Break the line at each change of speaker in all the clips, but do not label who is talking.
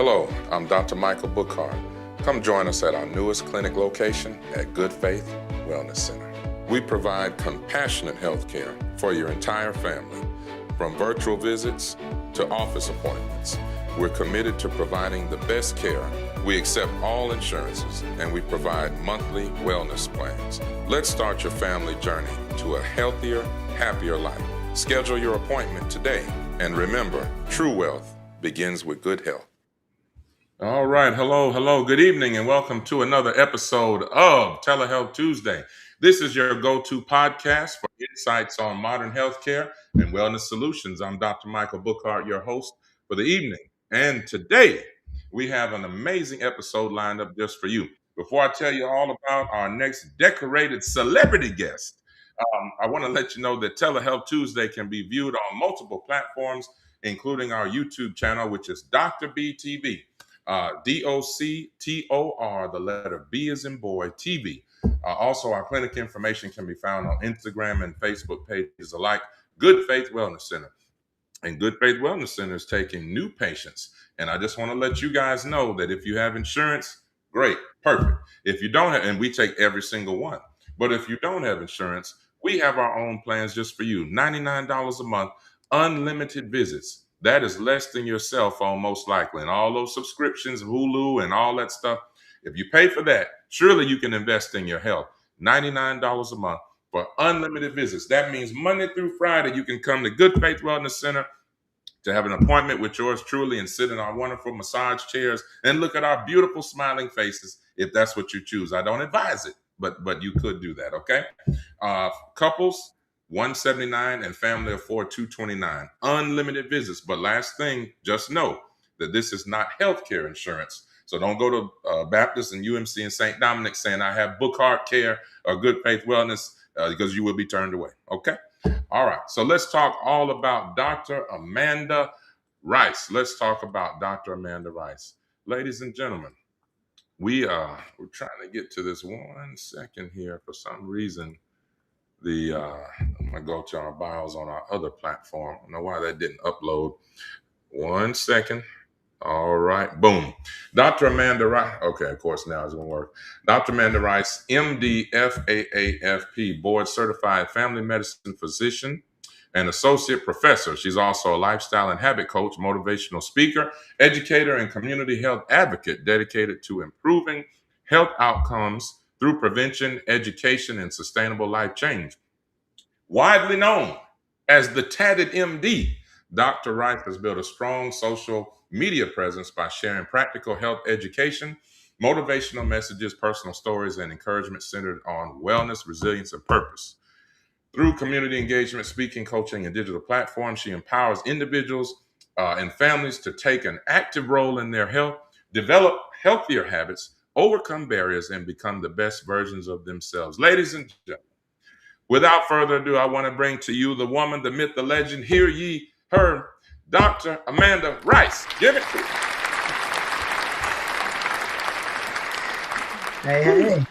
Hello, I'm Dr. Michael Bookhardt. Come join us at our newest clinic location at Good Faith Wellness Center. We provide compassionate health care for your entire family, from virtual visits to office appointments. We're committed to providing the best care. We accept all insurances, and we provide monthly wellness plans. Let's start your family journey to a healthier, happier life. Schedule your appointment today, and remember, true wealth begins with good health. All right. Hello. Good evening, and welcome to another episode of Telehealth Tuesday. This is your go-to podcast for insights on modern healthcare and wellness solutions. I'm Dr. Michael Bookhardt, your host for the evening. And today, we have an amazing episode lined up just for you. Before I tell you all about our next decorated celebrity guest, I want to let you know that Telehealth Tuesday can be viewed on multiple platforms, including our YouTube channel, which is Dr. B TV. DOCTOR, the letter B as in boy, TV. Also, our clinic information can be found on Instagram and Facebook pages alike. Good Faith Wellness Center. And Good Faith Wellness Center is taking new patients. And I just want to let you guys know that if you have insurance, great, perfect. If you don't have, and we take every single one. But if you don't have insurance, we have our own plans just for you. $99 a month, unlimited visits. That is less than your cell phone, most likely. And all those subscriptions, Hulu and all that stuff, if you pay for that, surely you can invest in your health. $99 a month for unlimited visits. That means Monday through Friday, you can come to Good Faith Wellness Center to have an appointment with yours truly and sit in our wonderful massage chairs and look at our beautiful smiling faces if that's what you choose. I don't advise it, but you could do that, okay? Couples, $179, and family of four, $229. Unlimited visits. But last thing, just know that this is not healthcare insurance. So don't go to Baptist and UMC and St. Dominic saying I have Bookhardt Care or Good Faith Wellness because you will be turned away. Okay? All right. So let's talk all about Dr. Amanda Rice. Let's talk about Dr. Amanda Rice. Ladies and gentlemen, we're trying to get to this 1 second here. For some reason, I'm gonna go to our bios on our other platform. I don't know why that didn't upload. 1 second. All right, boom. Dr. Amanda Rice. Okay, of course now it's gonna work. Dr. Amanda Rice, MD, FAAFP, board certified family medicine physician and associate professor. She's also a lifestyle and habit coach, motivational speaker, educator, and community health advocate dedicated to improving health outcomes through prevention, education, and sustainable life change. Widely known as the Tatted M.D., Dr. Rice has built a strong social media presence by sharing practical health education, motivational messages, personal stories, and encouragement centered on wellness, resilience, and purpose. Through community engagement, speaking, coaching, and digital platforms, she empowers individuals and families to take an active role in their health, develop healthier habits, overcome barriers, and become the best versions of themselves. Ladies and gentlemen, without further ado, I want to bring to you the woman, the myth, the legend. Hear ye her, Dr. Amanda Rice. Give it to her.
Hey.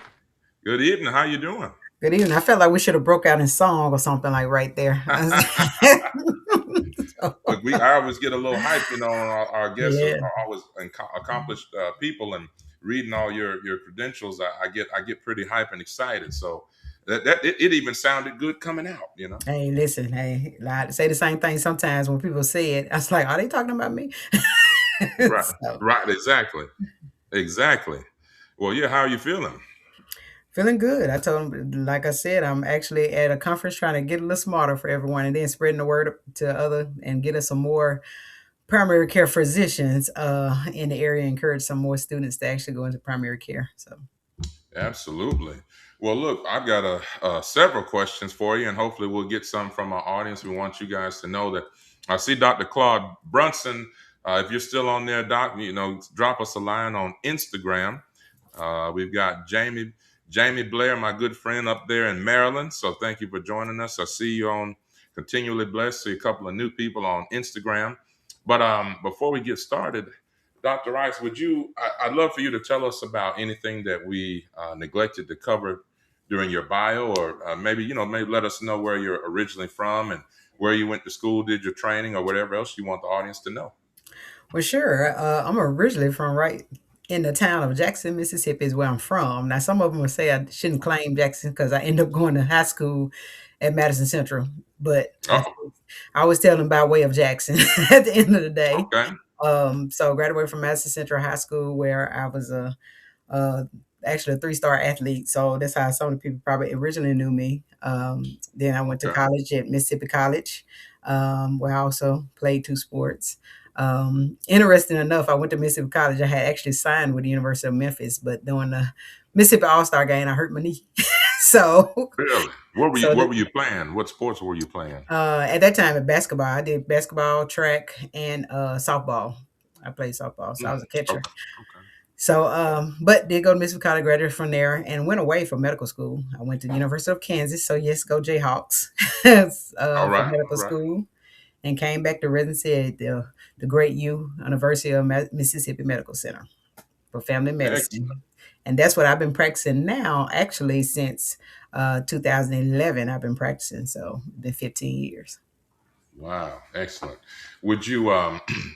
Good evening. How you doing?
Good evening. I felt like we should have broke out in song or something like right there.
Look, I always get a little hype, on our guests are always accomplished people, and reading all your credentials, I get pretty hype and excited. So it even sounded good coming out,
Hey, listen, I say the same thing sometimes when people say it. I was like, are they talking about me?
Right, right, exactly. Well, yeah, how are you feeling?
Feeling good. I told him, like I said, I'm actually at a conference trying to get a little smarter for everyone and then spreading the word to other and get us some more primary care physicians in the area, encourage some more students to actually go into primary care. So,
absolutely. Well, look, I've got several questions for you, and hopefully we'll get some from our audience. We want you guys to know that I see Dr. Claude Brunson. If you're still on there, Doc, drop us a line on Instagram. We've got Jamie Blair, my good friend up there in Maryland. So thank you for joining us. I see you on Continually Blessed. See a couple of new people on Instagram. But before we get started, Dr. Rice, I'd love for you to tell us about anything that we neglected to cover during your bio, or maybe let us know where you're originally from and where you went to school, did your training, or whatever else you want the audience to know.
Well, sure. I'm originally from right in the town of Jackson, Mississippi, is where I'm from. Now, some of them will say I shouldn't claim Jackson because I ended up going to high school at Madison Central, but
Oh,
I always tell them by way of Jackson at the end of the day.
okay,
So graduated from Madison Central High School, where I was uh, actually a three-star athlete. So that's how some of the people probably originally knew me. Then I went to
okay,
college at Mississippi College, where I also played two sports. Interesting enough, I went to Mississippi College. I had actually signed with the University of Memphis, but during the Mississippi All-Star game, I hurt my knee. so,
really.
so
What were you playing? What sports were you playing?
at that time, at basketball, I did basketball, track, and softball. I played softball, so I was a catcher.
Okay, okay.
So, but did go to Mississippi College, graduated from there, and went away for medical school. I went to the University of Kansas, so yes, go Jayhawks,
All
for
right,
medical
all right.
school, and came back to residency at the great University of Mississippi Medical Center for family
Excellent.
medicine, and that's what I've been practicing now. Actually, since 2011, I've been practicing, so it's been 15 years.
Wow, excellent. Would you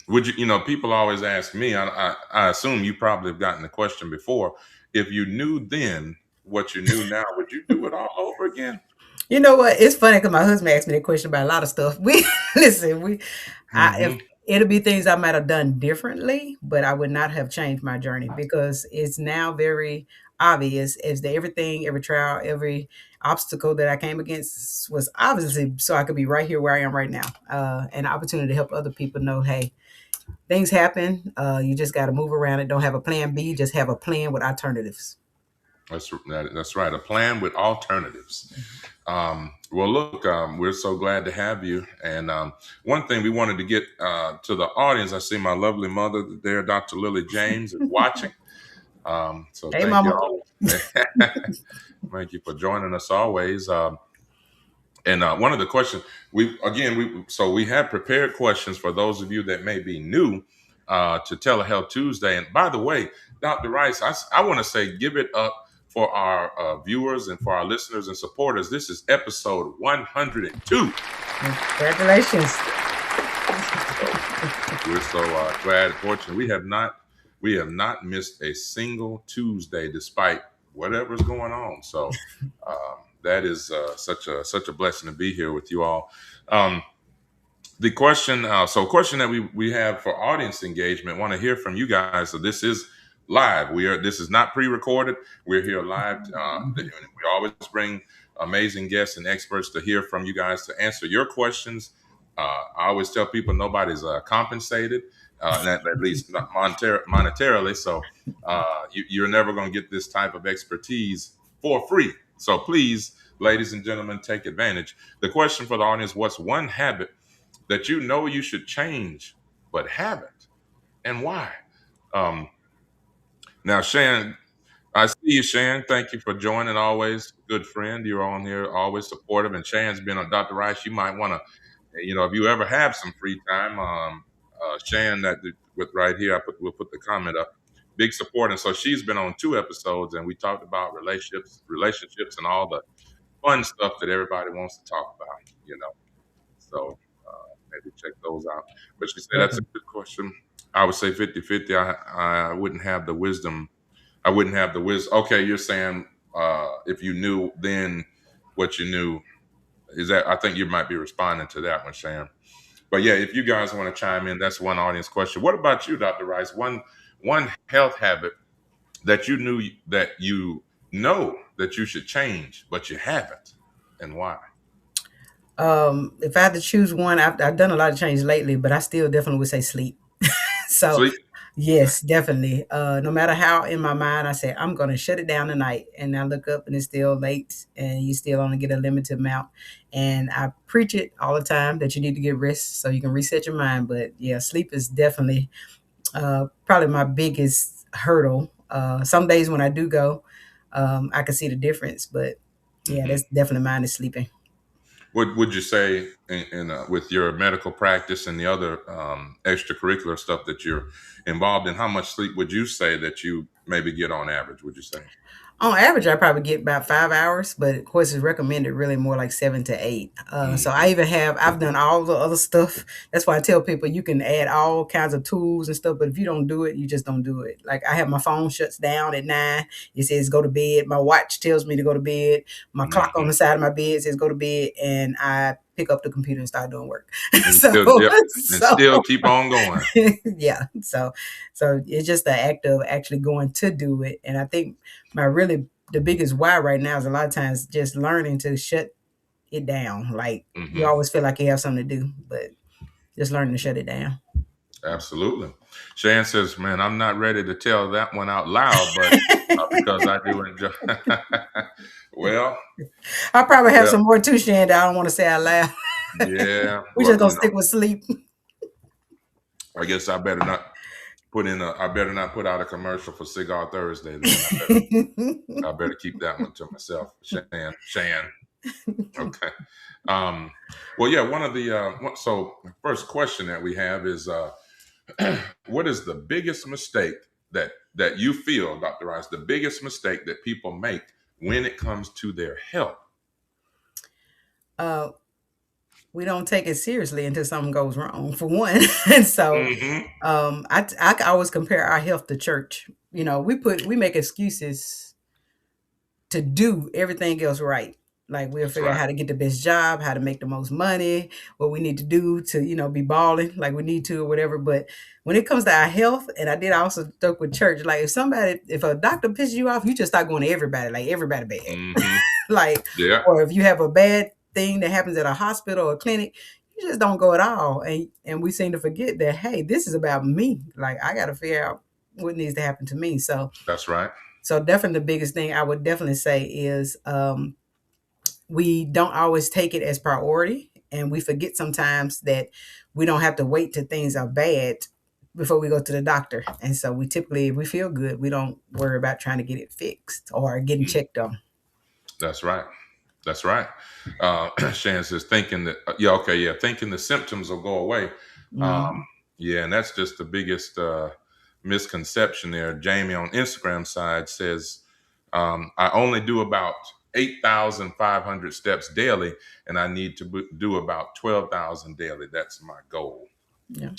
would you, people always ask me, I assume you probably have gotten the question before, if you knew then what you knew now, would you do it all over again?
You know what? It's funny because my husband asked me that question about a lot of stuff. We listen. If
Hmm.
it'll be things I might have done differently, but I would not have changed my journey because it's now very obvious as that everything, every trial, every obstacle that I came against was obviously so I could be right here where I am right now, and an opportunity to help other people know, hey, things happen. You just got to move around it. Don't have a plan B. Just have a plan with alternatives.
That's right. A plan with alternatives. Well, look, we're so glad to have you. And one thing we wanted to get to the audience, I see my lovely mother there, Dr. Lily James, is watching. So
Hey,
thank you
mama.
all. Thank you for joining us always. And one of the questions we have prepared questions for those of you that may be new to Telehealth Tuesday. And by the way, Dr. Rice, I want to say give it up for our viewers and for our listeners and supporters. This is episode 102.
Congratulations.
So we're so glad, fortunate. We have not missed a single Tuesday despite whatever's going on. So that is such a blessing to be here with you all. Um, the question, question that we have for audience engagement, want to hear from you guys. So this is live. This is not pre-recorded. We're here live. We always bring amazing guests and experts to hear from you guys to answer your questions. I always tell people nobody's compensated, at least not monetarily. So you're never going to get this type of expertise for free. So please, ladies and gentlemen, take advantage. The question for the audience: what's one habit that you know you should change but haven't, and why? Um, Now, Shan, I see you, Shan. Thank you for joining. Always good friend. You're on here, always supportive. And Shan's been on Dr. Rice. You might want to, if you ever have some free time, Shan, with right here, we'll put the comment up. Big support, and so she's been on 2 episodes, and we talked about relationships, and all the fun stuff that everybody wants to talk about. So maybe check those out. But she said that's a
Definitely.
good question. I would say 50-50. I wouldn't have the wisdom. I wouldn't have the wisdom. Okay, you're saying if you knew then what you knew, is that I think you might be responding to that one, Shan. But yeah, if you guys want to chime in, that's one audience question. What about you, Dr. Rice? One health habit that you knew that you know that you should change, but you haven't, and why?
If I had to choose one, I've done a lot of change lately, but I still definitely would say sleep. So,
Sleep.
yes, definitely. No matter how in my mind I say I'm going to shut it down tonight, and I look up and it's still late, and you still only get a limited amount. And I preach it all the time that you need to get rest so you can reset your mind. But yeah, sleep is definitely probably my biggest hurdle. Some days when I do go, I can see the difference, but yeah,
Hmm.
that's definitely mine is sleeping.
What would you say with your medical practice and the other extracurricular stuff that you're involved in? How much sleep would you say that you maybe get on average? Would you say?
On average, I probably get about 5 hours, but of course, it's recommended really more like 7 to 8. So
Mm-hmm.
I've done all the other stuff. That's why I tell people you can add all kinds of tools and stuff, but if you don't do it, you just don't do it. Like I have my phone shuts down at 9. It says go to bed. My watch tells me to go to bed. My clock on
Mm-hmm.
the side of my bed says go to bed, and I pick up the computer and start doing work.
And
so,
still, yep, and
so
still keep on going.
yeah. So it's just the act of actually going to do it, and I think my really the biggest why right now is a lot of times just learning to shut it down. Like you
Mm-hmm.
always feel like you have something to do, but just learning to shut it down.
Absolutely. Shan says, "Man, I'm not ready to tell that one out loud, but because I do enjoy." well,
I probably have
well,
some more too, Shandy. I don't want to say out loud.
yeah.
We just
Well,
gonna stick with sleep.
I guess I better not I better not put out a commercial for Cigar Thursday. Then I better keep that one to myself. Shan. Okay. Um, well, yeah. One of the so the first question that we have is, what is the biggest mistake that you feel, Dr. Rice, the biggest mistake that people make when it comes to their health?
uh, we don't take it seriously until something goes wrong, for one. And so,
Mm-hmm.
I always compare our health to church. You know, we make excuses to do everything else right. Like we'll
That's
figure out
right.
how to get the best job, how to make the most money, what we need to do to, be balling like we need to or whatever. But when it comes to our health, and I did also stuck with church, like if a doctor pisses you off, you just start going to everybody, like everybody bad.
Mm-hmm.
Like,
Yeah,
or if you have a bad thing that happens at a hospital or a clinic, you just don't go at all. And we seem to forget that, hey, this is about me. Like I gotta figure out what needs to happen to me.
that's right.
So definitely the biggest thing I would definitely say is we don't always take it as priority, and we forget sometimes that we don't have to wait till things are bad before we go to the doctor. And so we typically, if we feel good, we don't worry about trying to get it fixed or getting
Mm,
checked on.
that's right. That's right. Shan says thinking that yeah, okay, yeah, thinking the symptoms will go away. Um,
Mhm.
yeah, and that's just the biggest misconception there. Jamie on Instagram side says, I only do about 8,500 steps daily, and I need to do about 12,000 daily. That's my goal.
Yeah,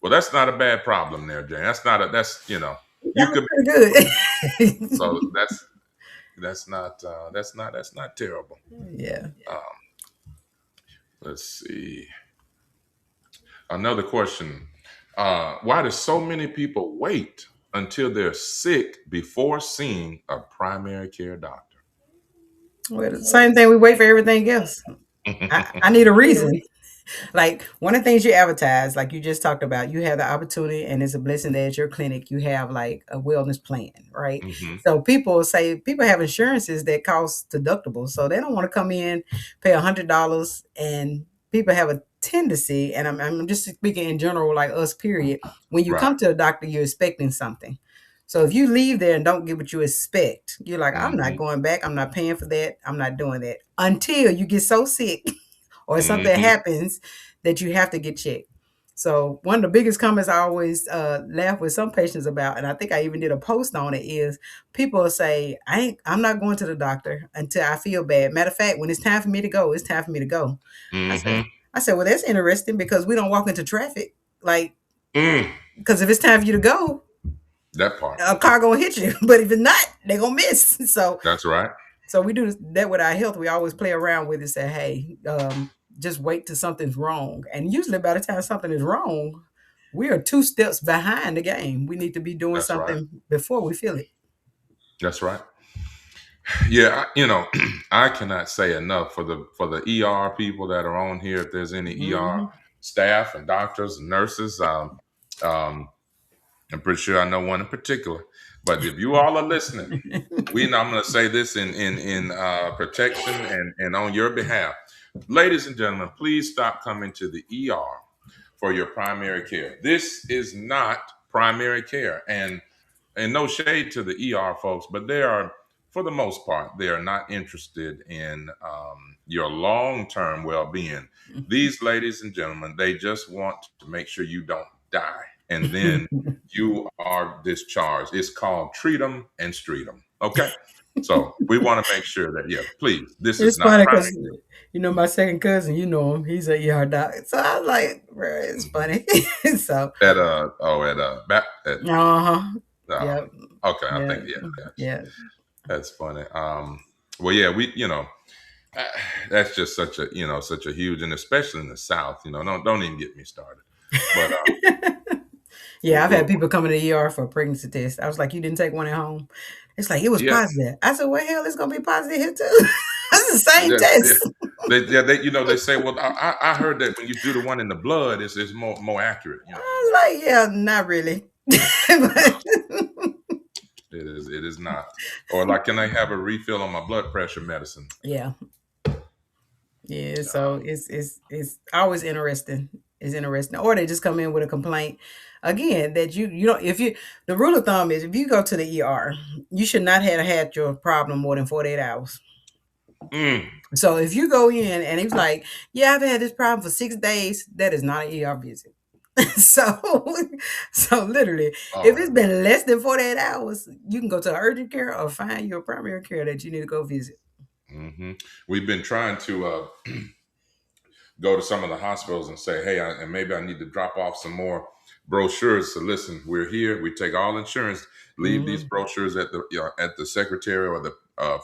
Well, that's not a bad problem there, Jamie. That's you
that was
could
pretty
so
good.
that's not terrible.
Yeah.
Um, let's see. Another question. Why do so many people wait until they're sick before seeing a primary care doctor?
Well, the same thing, we wait for everything else. I need a reason. Like one of the things you advertise, like you just talked about, you have the opportunity, and it's a blessing that at your clinic you have like a wellness plan, right?
Hmm.
So people have insurances that cost deductibles, so they don't want to come in, pay $100, and people have a tendency, and I'm just speaking in general, like us, period. When you
Right.
come to a doctor, you're expecting something. So if you leave there and don't get what you expect, you're like, I'm not
Hmm.
going back. I'm not paying for that. I'm not doing that until you get so sick or something
Hmm.
happens that you have to get checked. So one of the biggest comments I always laugh with some patients about, and I think I even did a post on it, is people say, I'm not going to the doctor until I feel bad. Matter of fact, when it's time for me to go, it's time for me to go. I said,
Hmm.
well, that's interesting because we don't walk into traffic. Like,
Mm,
because if it's time for you to go,
that part.
a car gonna hit you. But if it's not, they're gonna miss.
That's right.
So we do that with our health. We always play around with it, say, hey, just wait till something's wrong. And usually by the time something is wrong, we are 2 steps behind the game. We need to be doing
That's right.
something before we feel it.
That's right. Yeah, I cannot say enough for the ER people that are on here. If there's any ER
Mhm.
staff and doctors and nurses, um, I'm pretty sure I know one in particular. But if you all are listening, I'm going to say this in protection and on your behalf, ladies and gentlemen, please stop coming to the ER for your primary care. This is not primary care, and no shade to the ER folks, but they are, for the most part, they are not interested in your long-term well-being. These ladies and gentlemen, they just want to make sure you don't die, and then you are discharged. It's called treat 'em and street 'em. Okay. So we want to make sure that, yeah, please, this is
It's
not
funny
primary.
because my second cousin, you know him, he's a ER doc. So I was like, bro, it's
Mhm.
funny. So,
At
uh-huh.
uh,
Yep.
okay, I
Yeah.
think, yeah, gotcha.
Yeah.
That's funny. Well, yeah, uh, that's just such a huge, and especially in the South, don't even get me started. But
Yeah, I've had people come in the ER for a pregnancy test. I was like, you didn't take one at home? It's like, it was
yeah,
positive. I said, well, hell, it's going to be positive here too. That's the same
yeah, yeah.
test.
They say, well, I heard that when you do the one in the blood, it's more accurate.
I was like, yeah, not really. But
It is not. Or like, can I have a refill on my blood pressure medicine?
yeah. Yeah, so
Um,
it's always interesting. It's interesting. Or they just come in with a complaint. Again, that you don't if you the rule of thumb is if you go to the ER, you should not have had your problem more than 48 hours.
mm,
So if you go in and he's like, yeah, I've had this problem for 6 days, that is not an ER visit. so so literally, if it's
oh,
been less than 48 hours, you can go to urgent care or find your primary care that you need to go visit.
hmm we've been trying to go to some of the hospitals and say, hey, and maybe I need to drop off some more brochures. So listen, we're here. We take all insurance. Leave these
Hmm.
brochures at the secretary or the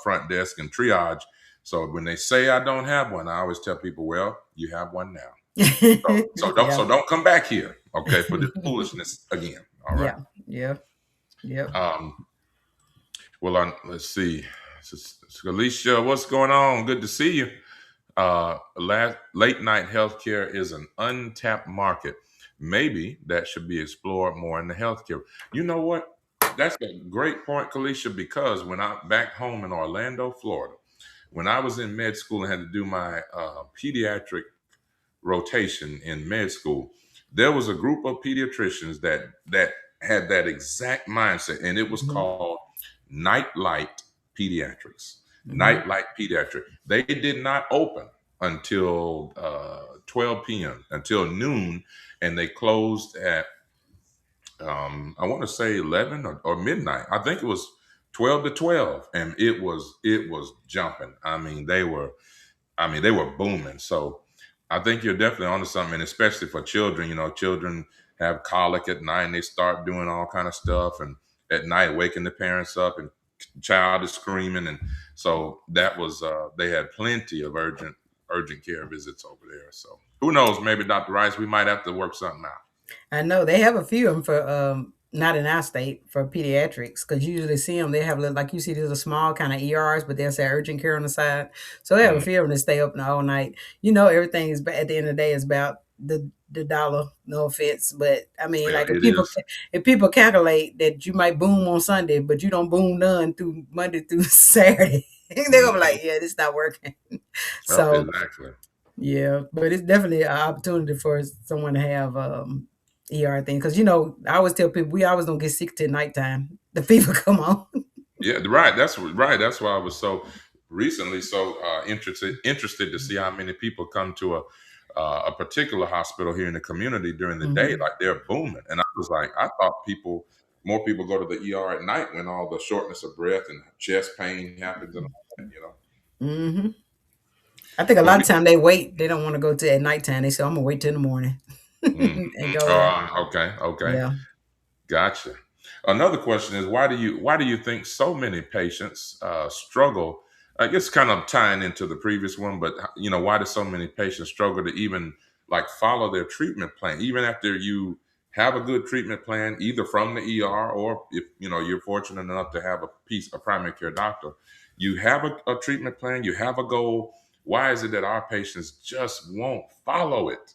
front desk and triage. So when they say I don't have one, I always tell people, well, you have one now. So
Yeah.
don't come back here, okay, for this foolishness again. All right.
Yeah. Yeah. Yep.
Um, well, let's see. Alicia, what's going on? Good to see you. Late night healthcare is an untapped market. Maybe that should be explored more in the healthcare. You know what? That's a great point, Kalisha, because when I back home in Orlando, Florida, when I was in med school and had to do my pediatric rotation in med school, there was a group of pediatricians that had that exact mindset, and it was
Mhm.
called Nightlight Pediatrics.
Mhm.
Nightlight Pediatric. They did not open until 12 p.m. until noon, and they closed at I want to say 11 or midnight. I think it was 12 to 12, and it was jumping. They were booming. So I think you're definitely onto something, and especially for children. Children have colic at night, and they start doing all kind of stuff, and at night waking the parents up, and child is screaming, and so that was they had plenty of urgent care visits over there. So who knows? Maybe Dr. Rice, we might have to work something out.
I know they have a few of them for not in our state for pediatrics because you usually see them. They have like you see these little small kind of ERs, but they'll say urgent care on the side. So they have a
Mm,
few of them that stay open all night. Everything is at the end of the day is about the dollar. No offense, but I mean,
yeah,
like
it is.
if people calculate that you might boom on Sunday, but you don't boom none through Monday through Saturday, they're gonna be
Mhm.
like, yeah, this not working.
Oh,
So
exactly.
yeah, but it's definitely an opportunity for someone to have ER thing because I always tell people we always don't get sick till nighttime. The fever come on.
Yeah, right. That's right. That's why I was so recently interested to see how many people come to a particular hospital here in the community during the day.
Hmm.
Like they're booming, and I was like, I thought more people go to the ER at night when all the shortness of breath and chest pain happens and all that.
Hmm. I think a
But
lot
we
of time they wait. They don't want to go to at nighttime. They say I'm gonna wait till the morning and go there.
Okay, okay.
Yeah.
Gotcha. Another question is why do you think so many patients struggle? I guess kind of tying into the previous one, but why do so many patients struggle to even like follow their treatment plan, even after you have a good treatment plan, either from the ER or if you're fortunate enough to have a primary care doctor, you have a treatment plan, you have a goal. Why is it that our patients just won't follow it?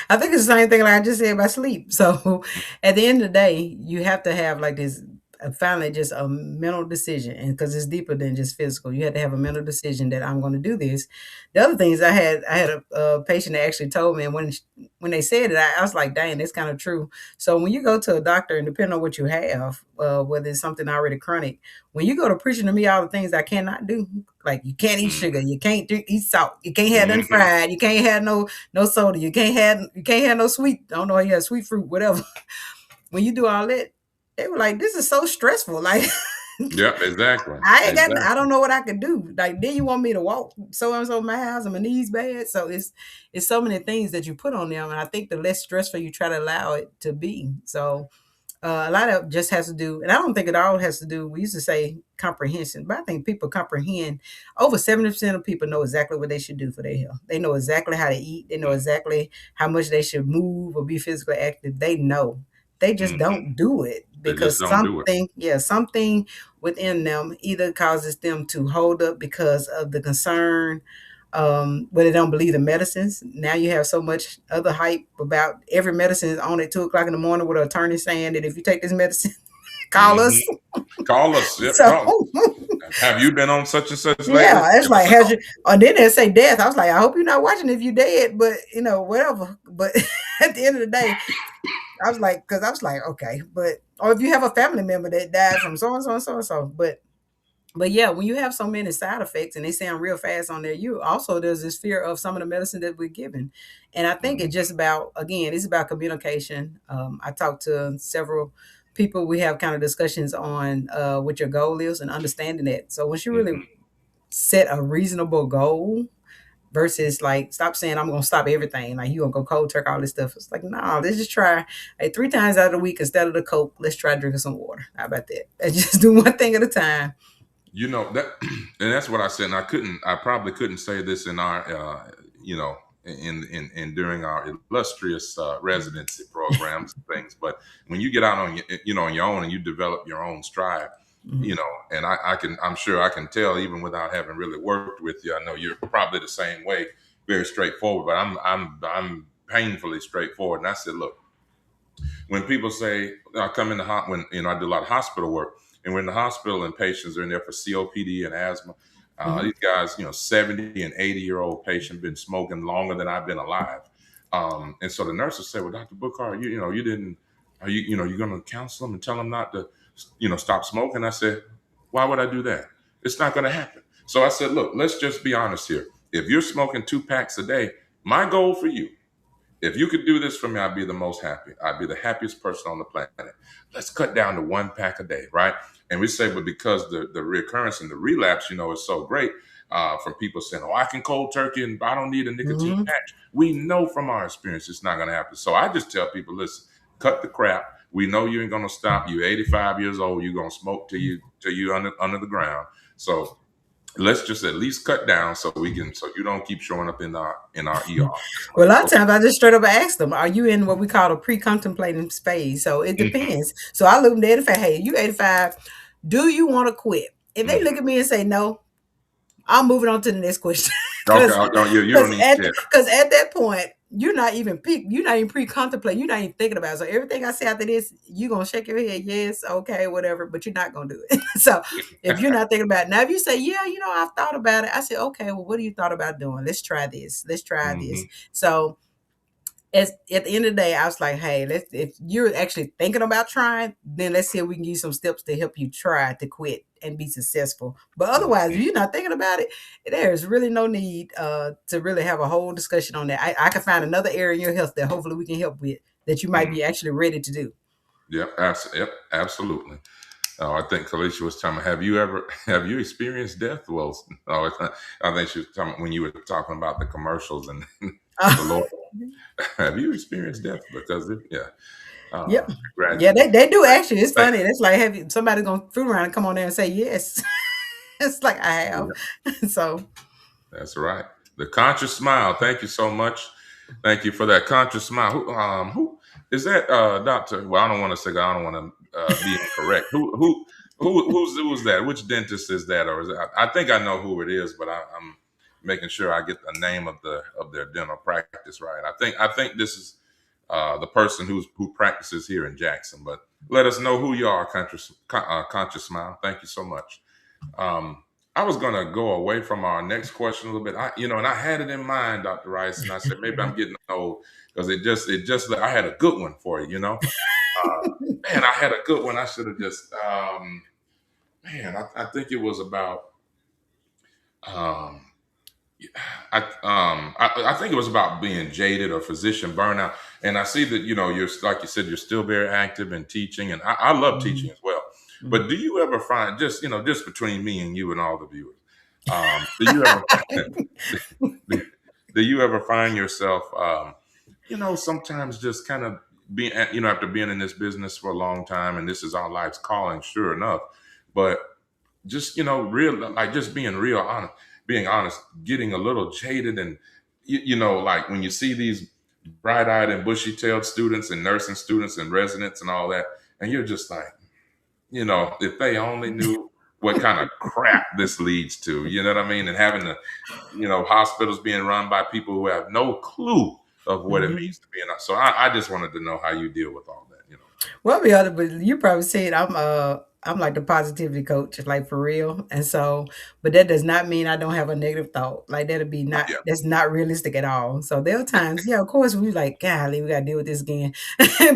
I think it's the same thing like I just said about sleep. So at the end of the day, you have to have like this finally just a mental decision, and because it's deeper than just physical, you have to have a mental decision that I'm going to do this. The other things I had a patient that actually told me, and when they said it, I was like, dang, that's kind of true. So when you go to a doctor, and depending on what you have, whether it's something already chronic, when you go to preaching to me all the things I cannot do, like you can't eat sugar, you can't eat salt, you can't have nothing
Mhm.
fried, you can't have no soda. You can't have no sweet. I don't know how you have sweet fruit, whatever. When you do all that, they were like, "This is so stressful." Like,
Yeah, exactly.
I
Exactly.
don't know what I could do. Like, then you want me to walk so and so my house and my knees bad. So it's so many things that you put on them. And I think the less stressful you try to allow it to be. So a lot of it just has to do, and I don't think it all has to do. We used to say comprehension, but I think people comprehend. Over 70% of people know exactly what they should do for their health. They know exactly how to eat. They know exactly how much they should move or be physically active. They know. They just
Hmm.
don't do it
They just
because
don't do it.
something within them either causes them to hold up because of the concern, where they don't believe the medicines. Now you have so much other hype about every medicine is on at 2 o'clock in the morning with an attorney saying that if you take this medicine, call
Hmm.
us.
Call us. Yep.
So
Call. Have you been on such and such lately?
yeah, it's
Give us
like
a
has you,
call.
and then they say death. I was like, I hope you're not watching if you dead, but whatever. But at the end of the day, I was like, okay, but or if you have a family member that died from so and so and so and so, but yeah, when you have so many side effects and they sound real fast on there, you also there's this fear of some of the medicine that we're given. And I think
Hmm.
it's just about, again, it's about communication. I talked to several people. We have kind of discussions on what your goal is and understanding that. So once you really
Hmm.
set a reasonable goal versus like stop saying I'm gonna stop everything, like you gonna go cold turkey, all this stuff. It's like, no, let's just try like 3 times out of the week instead of the Coke, let's try drinking some water. How about that? Let's just do one thing at a time.
You know that, and that's what I said. And I probably couldn't say this in our, in during our illustrious residency programs and things. But when you get out on on your own and you develop your own stride,
Mhm.
and I'm sure I can tell even without having really worked with you. I know you're probably the same way, very straightforward. But I'm painfully straightforward. And I said, look, when people say I come in the hot when I do a lot of hospital work, and we're in the hospital and patients are in there for COPD and asthma.
Mhm.
These guys, 70 and 80-year-old patient been smoking longer than I've been alive. And so the nurses say, well, Dr. Bookhardt, you didn't, are you going to counsel them and tell them not to, stop smoking? I said, why would I do that? It's not going to happen. So I said, look, let's just be honest here. If you're smoking 2 packs a day, my goal for you, if you could do this for me, I'd be the most happy. I'd be the happiest person on the planet. Let's cut down to 1 pack a day, right? And we say, but because the recurrence and the relapse, is so great, from people saying, oh, I can cold turkey and I don't need a nicotine
Mhm.
patch. We know from our experience it's not going to happen. So I just tell people, listen, cut the crap. We know you ain't going to stop. You're 85 years old. You're going to smoke till you under the ground. So let's just at least cut down so you don't keep showing up in our ER. That's what
Well, a
I
lot of
told
times I just straight up ask them, "Are you in what we call a pre-contemplating phase?" So it
them. Hmm.
depends. So I look them dead and say, "Hey, you 85? Do you want to quit?" If they look
Hmm.
at me and say no, I'm moving on to the next question.
Okay,
Because
you don't need. Yeah.
at that point you're not even pre-contemplating, you're not even thinking about it. So everything I say after this, you're gonna shake your head, yes, okay, whatever, but you're not gonna do it. So if you're not thinking about it now, if you say, yeah, I've thought about it, I say, okay, well, what do you thought about doing? Let's try this. Let's try this.
Hmm.
So at the end of the day, I was like, hey, if you're actually thinking about trying, then let's see if we can use some steps to help you try to quit and be successful. But otherwise, if
Hmm.
you're not thinking about it, there's really no need to really have a whole discussion on that. I can find another area in your health that hopefully we can help with that you might be
Hmm.
actually ready to do.
Yep, absolutely. I think Kalisha was telling me, have you experienced death? Well, no, I think she was talking when you were talking about the commercials and the Lord. Have you experienced death? Because yeah,
Yep. Yeah,
congratulations.
they do actually. It's
Thank
funny. It's like have somebody gonna fool around and come on there and say yes. It's like I have.
you.
So
That's right. The conscious smile. Thank you so much. Thank you for that conscious smile. Who is that, Doctor? Well, I don't want to say. I don't want to be incorrect. Who's that? Which dentist is that? Or is it, I think I know who it is, but I'm making sure I get the name of their dental practice right. I think this is the person who practices here in Jackson. But let us know who you are, conscious smile. Thank you so much. Um, I was going to go away from our next question a little bit. And I had it in mind, Dr. Rice, and I said maybe I'm getting old because it just I had a good one for you. Man, I had a good one. I should have just man. I think it was about um, I think it was about being jaded or physician burnout. And I see that you're like you said, you're still very active in teaching, and I love teaching
mhm.
as well.
Mm.
But do you ever find, just just between me and you and all the viewers, do you ever do you ever find yourself, sometimes just kind of being, after being in this business for a long time, and this is our life's calling, sure enough, but just real, like, just being real honest, getting a little jaded, and like when you see these bright-eyed and bushy-tailed students and nursing students and residents and all that, and you're just like, if they only knew what kind of crap this leads to, you know what I mean? And having the, hospitals being run by people who have no clue of what it
Mhm.
means to be in. So I just wanted to know how you deal with all that.
Well, be honest, but you probably see it. I'm like the positivity coach, like for real. And so, but that does not mean I don't have a negative thought. Like that'll be
Oh,
not
yeah.
that's not realistic at all. So there are times, yeah, of course we like, golly, we gotta deal with this again.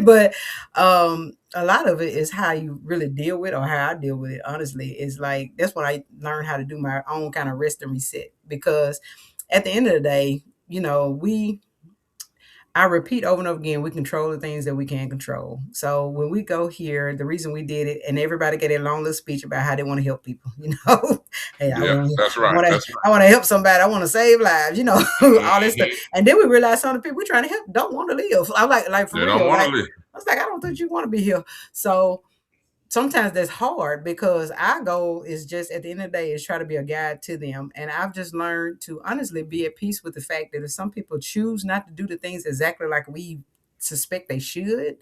But a lot of it is how you really deal with or how I deal with it, honestly. Is like that's when I learned how to do my own kind of rest and reset. Because at the end of the day, we I repeat over and over again, we control the things that we can control. So when we go here, the reason we did it, and everybody get a long little speech about how they want to help people, hey,
Yeah, that's right. That's
I want to help somebody, I want to save lives,
right.
all this stuff. And then we realize some of the people we're trying to help don't want to live. I'm like for
They don't
real,
want to
like
live.
I was like, I don't think you want to be here. So sometimes that's hard because our goal is just at the end of the day is try to be a guide to them. And I've just learned to honestly be at peace with the fact that if some people choose not to do the things exactly like we suspect they should,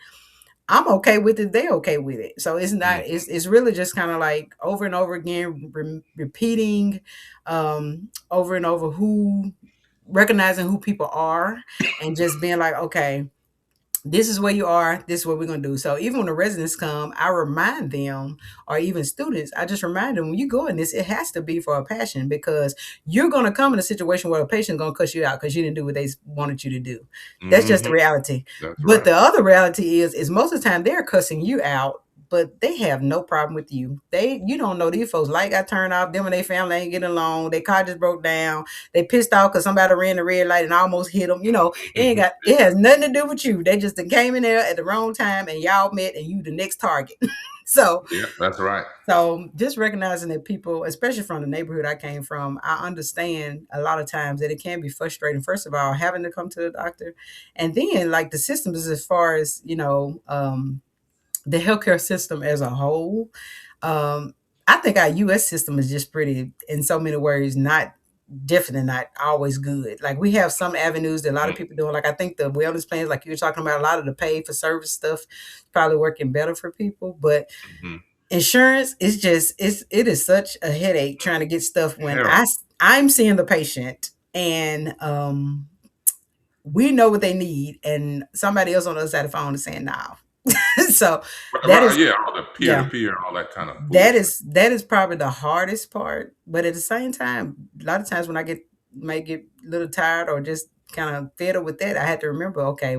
I'm okay with it. They're okay with it. So it's not,
Mhm.
it's really just kind of like over and over again, repeating over and over recognizing who people are and just being like, okay, this is where you are, this is what we're going to do. So even when the residents come, I remind them, or even students, I just remind them, when you go in this, it has to be for a passion, because you're going to come in a situation where a patient's going to cuss you out because you didn't do what they wanted you to do. That's just the
Mhm.
reality.
That's
But
right.
the other reality is most of the time they're cussing you out, but they have no problem with you. You don't know, these folks light got turned off, them and their family ain't getting along, their car just broke down, they pissed off because somebody ran the red light and almost hit them. It has nothing to do with you. They just came in there at the wrong time and y'all met and you the next target. so
Yeah, that's right.
so just recognizing that people, especially from the neighborhood I came from, I understand a lot of times that it can be frustrating. First of all, having to come to the doctor, and then like the systems as far as the healthcare system as a whole. Um, I think our U.S. system is just pretty, in so many ways, not definitely not always good. Like we have some avenues that a lot of people doing. Like I think the wellness plans, like you were talking about, a lot of the pay for service stuff, is probably working better for people. But
Mhm.
insurance is just it is such a headache trying to get stuff when
Hell,
I'm seeing the patient and we know what they need, and somebody else on the other side of the phone is saying no. So that
right,
is
yeah, all the peer to
yeah,
peer, all that kind of
that
foolishness.
is that is probably the hardest part. But at the same time, a lot of times when I might get a little tired or just kind of fed up with that, I had to remember, okay,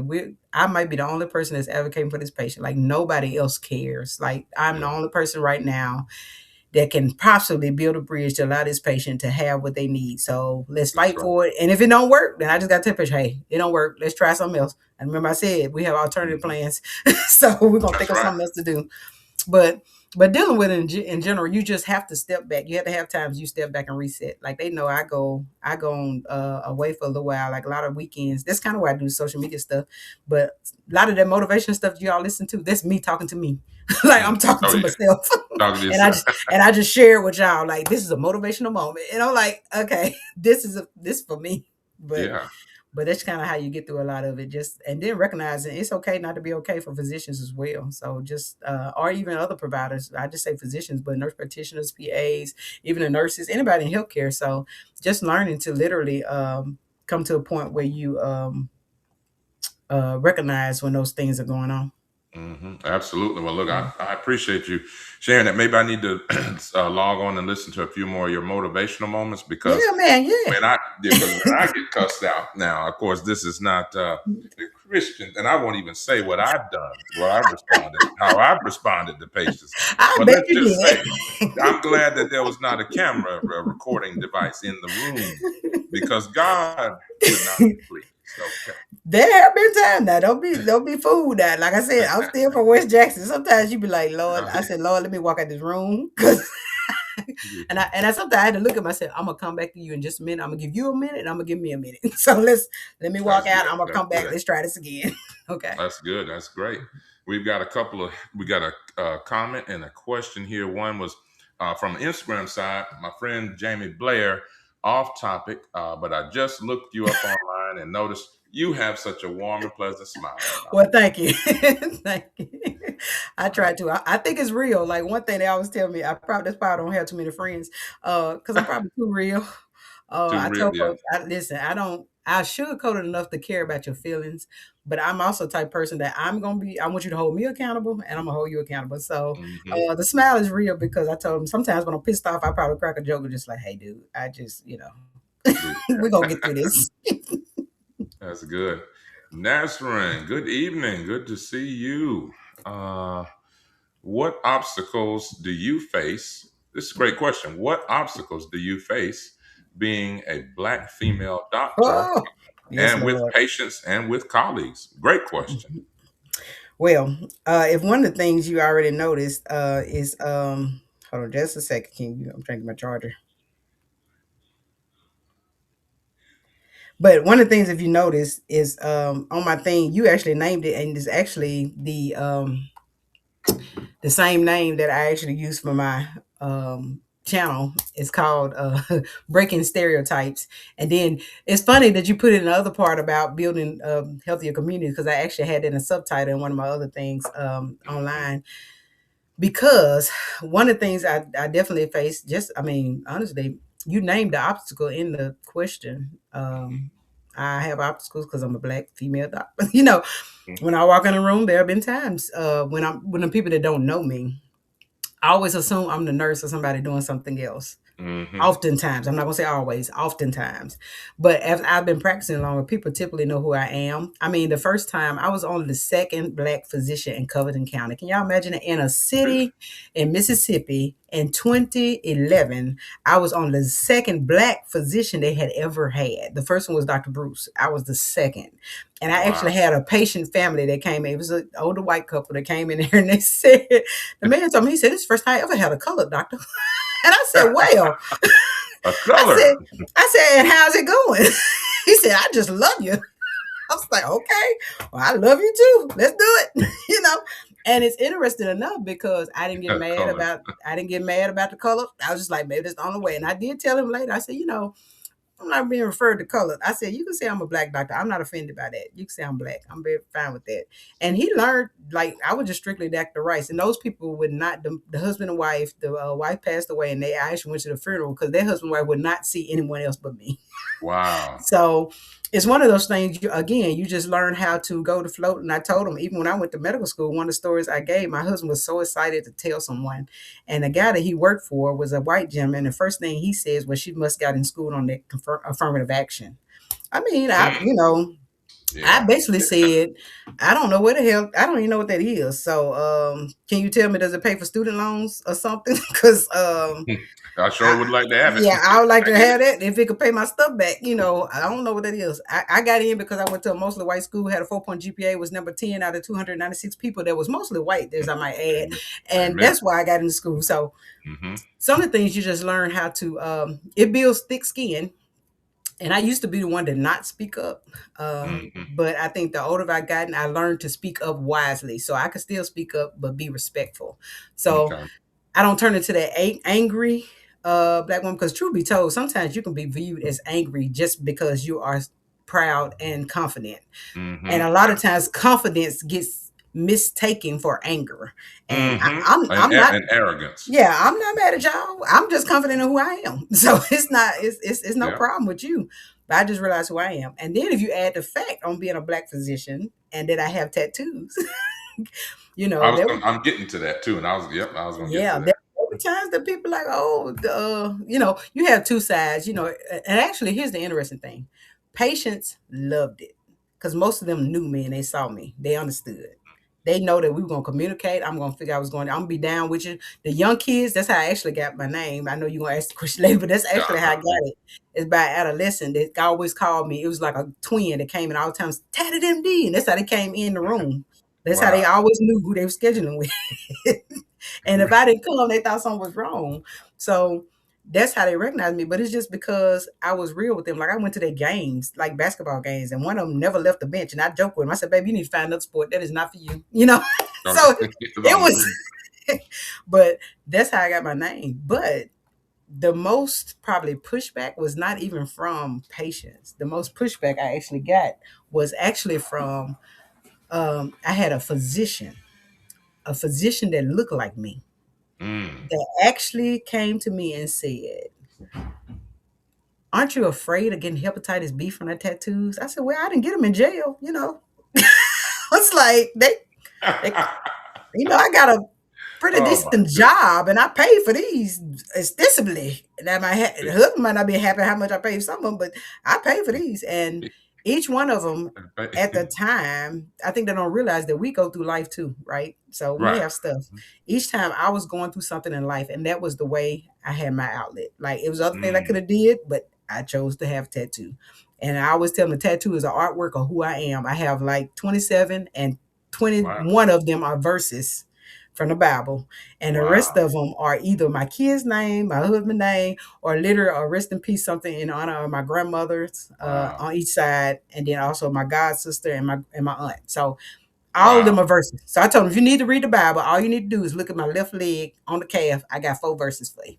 I might be the only person that's advocating for this patient. Like nobody else cares. Like I'm the
Yeah,
only person right now that can possibly build a bridge to allow this patient to have what they need. So let's
that's
fight
right.
for it. And if it don't work, then I just got to tell the patient, hey, it don't work. Let's try something else. And remember I said we have alternative
Mhm.
plans. So we're gonna think
That's
of
right.
something else to do. But dealing with it in general, you just have to step back. You have to have times you step back and reset. Like they know I go on away for a little while, like a lot of weekends. That's kind of why I do social media stuff. But a lot of that motivation stuff you all listen to, that's me talking to me. Like
Mhm.
I'm talking
Oh,
to
yeah.
myself.
Talking to
and I
yourself.
just and I just share it with y'all. Like this is a motivational moment. And I'm like, okay, this for me. But
Yeah.
that's kind of how you get through a lot of it. Just and then recognizing it's okay not to be okay for physicians as well. So just or even other providers. I just say physicians, but nurse practitioners, PAs, even the nurses, anybody in healthcare. So just learning to literally come to a point where you recognize when those things are going on.
Absolutely. Well, look,
Mm.
I appreciate you sharing that. Maybe I need to log on and listen to a few more of your motivational moments, because
Yeah, man. Yeah.
when I get cussed out now, of course, this is not the Christian, and I won't even say what I've done, how I've responded to patients.
I
But
bet
let's
you
just say,
did.
I'm glad that there was not a camera, a recording device in the room, because God would not be pleased. So,
There have been times now. Don't be fooled now. Like I said, I'm still from West Jackson. Sometimes you be like, Lord, I said, Lord, let me walk out this room. And I sometimes I had to look at myself. I'm gonna come back to you in just a minute. I'm gonna give you a minute, and I'm gonna give me a minute. So let me walk
that's
out.
good.
I'm gonna
That's
come back.
good.
Let's try this again. Okay.
That's good. That's great. We got a comment and a question here. One was from the Instagram side. My friend Jamie Blair, off topic, but I just looked you up online and noticed you have such a warm and pleasant smile,
Well,
Doctor.
thank you. Thank you. I try to. I think it's real. Like one thing they always tell me, that's probably don't have too many friends, because I'm probably too real.
Too
I
real,
tell
yeah.
folks, listen, I sugarcoat it enough to care about your feelings, but I'm also the type of person that I want you to hold me accountable, and I'm gonna hold you accountable. So
Hmm.
the smile is real because I told them sometimes when I'm pissed off, I probably crack a joke and just like, hey, dude, I just, we're gonna get through this.
That's good. Nasrin, good evening. Good to see you. Uh, what obstacles do you face? This is a great question. What obstacles do you face being a Black female doctor
Oh, yes,
and with
Lord.
patients and with colleagues? Great question.
Well, if one of the things you already noticed is hold on just a second, I'm trying to get my charger. But one of the things, if you notice, is on my thing, you actually named it, and it's actually the same name that I actually use for my channel. It's called Breaking Stereotypes. And then it's funny that you put in the other part about building healthier communities, because I actually had it in a subtitle in one of my other things
Mhm.
online. Because one of the things I definitely face, honestly, you named the obstacle in the question. I have obstacles because I'm a Black female doctor. When I walk in a room, there have been times when the people that don't know me, I always assume I'm the nurse or somebody doing something else.
Mhm.
Oftentimes, I'm not gonna say always, oftentimes. But as I've been practicing longer, people typically know who I am. I mean, the first time I was only the second Black physician in Covington County. Can y'all imagine it? In a
Really?
city in Mississippi in 2011, I was on the second Black physician they had ever had. The first one was Dr. Bruce. I was the second. And I
Wow.
actually had a patient family that came in. It was an older white couple that came in there, and they said, the man told me, he said, "This is the first time I ever had a colored doctor." And I said, "Well,"
A
I
color.
said, "And how's it going?" He said, "I just love you." I was like, "Okay, well, I love you too. Let's do it." And it's interesting enough because
A color.
I didn't get mad about the color. I was just like, maybe that's the only way. And I did tell him later. I said, I'm not being referred to color. I said, you can say I'm a Black doctor. I'm not offended by that. You can say I'm Black. I'm very fine with that. And he learned, like, I was just strictly Dr. Rice. And those people would not, the husband and wife, the wife passed away, and they actually went to the funeral because their husband and wife would not see anyone else but me.
Wow.
So it's one of those things, you just learn how to go to float. And I told him, even when I went to medical school, one of the stories I gave, my husband was so excited to tell someone. And the guy that he worked for was a white gentleman. The first thing he says was, she must got in school on that affirmative action. I mean,
Mm.
I
Yeah.
basically said, I don't know what the hell, I don't even know what that is. So can you tell me, does it pay for student loans or something? Because
I sure would like to have it.
yeah, I would like to have that if it could pay my stuff back. I don't know what that is. I got in because I went to a mostly white school, had a 4-point GPA, was number 10 out of 296 people that was mostly white, as I might add. And
Amen.
that's why I got into school. So
Hmm.
some of the things you just learn how to, it builds thick skin. And I used to be the one to not speak up.
Hmm.
But I think the older I've gotten, I learned to speak up wisely. So I can still speak up, but be respectful. So
Okay.
I don't turn into that angry Black woman, because truth be told, sometimes you can be viewed as angry just because you are proud and confident. And
Hmm.
a lot of times confidence gets mistaken for anger. And
Hmm.
I'm not,
And arrogance.
yeah, I'm not mad at y'all. I'm just confident in who I am. So it's no
Yeah.
problem with you. But I just realized who I am. And then if you add the fact on being a Black physician and that I have tattoos, there were,
I'm getting to that too, and I was going to get
yeah,
to
there
that.
were times that people like, oh, you have two sides, and actually here's the interesting thing. Patients loved it because most of them knew me and they saw me. They understood. they know that we were gonna communicate. I'm gonna figure out what's going on. I'm gonna be down with you. The young kids, that's how I actually got my name. I know you're gonna ask the question later, but that's actually how I got it. It's by adolescent. They always called me. It was like a twin that came in all the time, Tatted M.D. And that's how they came in the room. That's how they
Wow.
always knew who they were scheduling with. And if I didn't come, they thought something was wrong. So that's how they recognized me. But it's just because I was real with them. Like I went to their games, like basketball games, and one of them never left the bench. And I joked with him. I said, "Baby, you need to find another sport. That is not for you." You know. So it was. But that's how I got my name. But the most probably pushback was not even from patients. The most pushback I actually got was actually from I had a physician that looked like me
Mm.
that actually came to me and said, "Aren't you afraid of getting hepatitis B from the tattoos?" I said, "Well, I didn't get them in jail, you know." It's like they I got a pretty
Oh my
decent
goodness.
job and I paid for these extensively. Now the husband might not be happy how much I paid for some of them, but I paid for these. And each one of them at the time, I think they don't realize that we go through life too, right? So we
Right.
have stuff. Each time I was going through something in life, and that was the way I had my outlet. Like it was other things I could
Mm.
have did, but I chose to have tattoo. And I always tell them the tattoo is an artwork of who I am. I have like 27 and
Wow.
21 of them are verses from the Bible, and the rest
Wow.
of them are either my kid's name, my husband's name, or literally a rest in peace something in honor of my grandmothers
Wow.
on each side, and then also my god sister and my aunt. So all of them
Wow.
are verses. So I told them if you need to read the Bible, all you need to do is look at my left leg on the calf. I got 4 verses for you.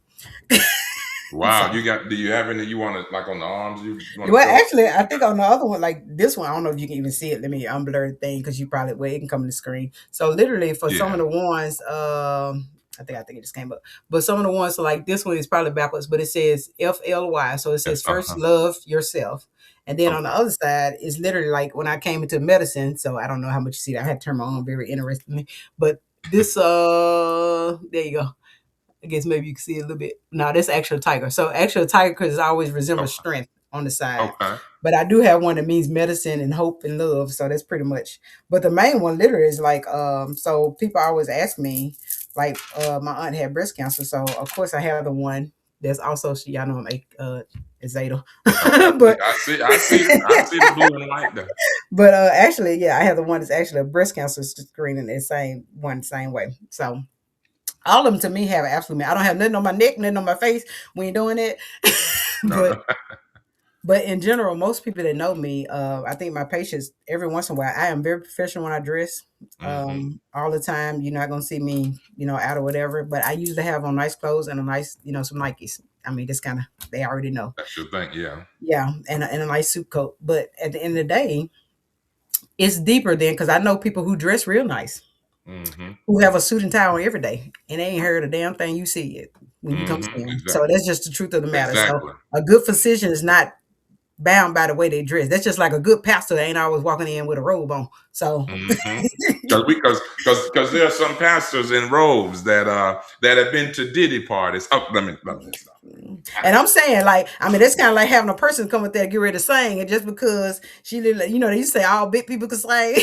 Wow.
So
Do you have any you want to like on the arms you want to
well,
show us?
actually, I think on the other one, like this one, I don't know if you can even see it. Let me unblur the thing because you probably well, it can come on the screen. So literally, for some of
Yeah.
the ones, I think it just came up. But some of the ones, so like this one is probably backwards, but it says FLY. So it says first
Uh-huh.
love yourself, and then on the
Okay.
other side is literally like when I came into medicine. So I don't know how much you see that. I had to turn my on very interestingly, but this there you go. I guess maybe you can see it a little bit. No, that's actual tiger. So actual tiger because it always resembles
Okay.
strength on the side.
Okay.
But I do have one that means medicine and hope and love. So that's pretty much. But the main one literally is like so people always ask me, like my aunt had breast cancer. So of course I have the one that's also she y'all know I'm Zeta.
Okay.
but
I see the blue and white there.
but actually, yeah, I have the one that's actually a breast cancer screening the same one, same way. So all of them to me have absolutely. I don't have nothing on my neck, nothing on my face. We ain't doing it.
No,
but
no.
but in general, most people that know me, I think my patients every once in a while, I am very professional when I dress.
Mm-hmm.
All the time, you're not gonna see me, out or whatever. But I usually have on nice clothes and a nice, some Nikes. I mean, that's kind of they already know.
That's your thing. Yeah.
Yeah, and a nice suit coat. But at the end of the day, it's deeper than because I know people who dress real nice
Mm-hmm.
who have a suit and tie on every day, and they ain't heard a damn thing you see it when you come see
Mm-hmm.
them. So
Exactly.
that's just the truth of the matter. So
Exactly.
a good physician is not bound by the way they dress. That's just like a good pastor ain't always walking in with a robe on. So
Mm-hmm. Because there are some pastors in robes that have been to Diddy parties. Oh, let me stop.
and I'm saying, like, I mean, that's kind of like having a person come up there and get ready to sing, and just because she did, they used to say all big people can sing.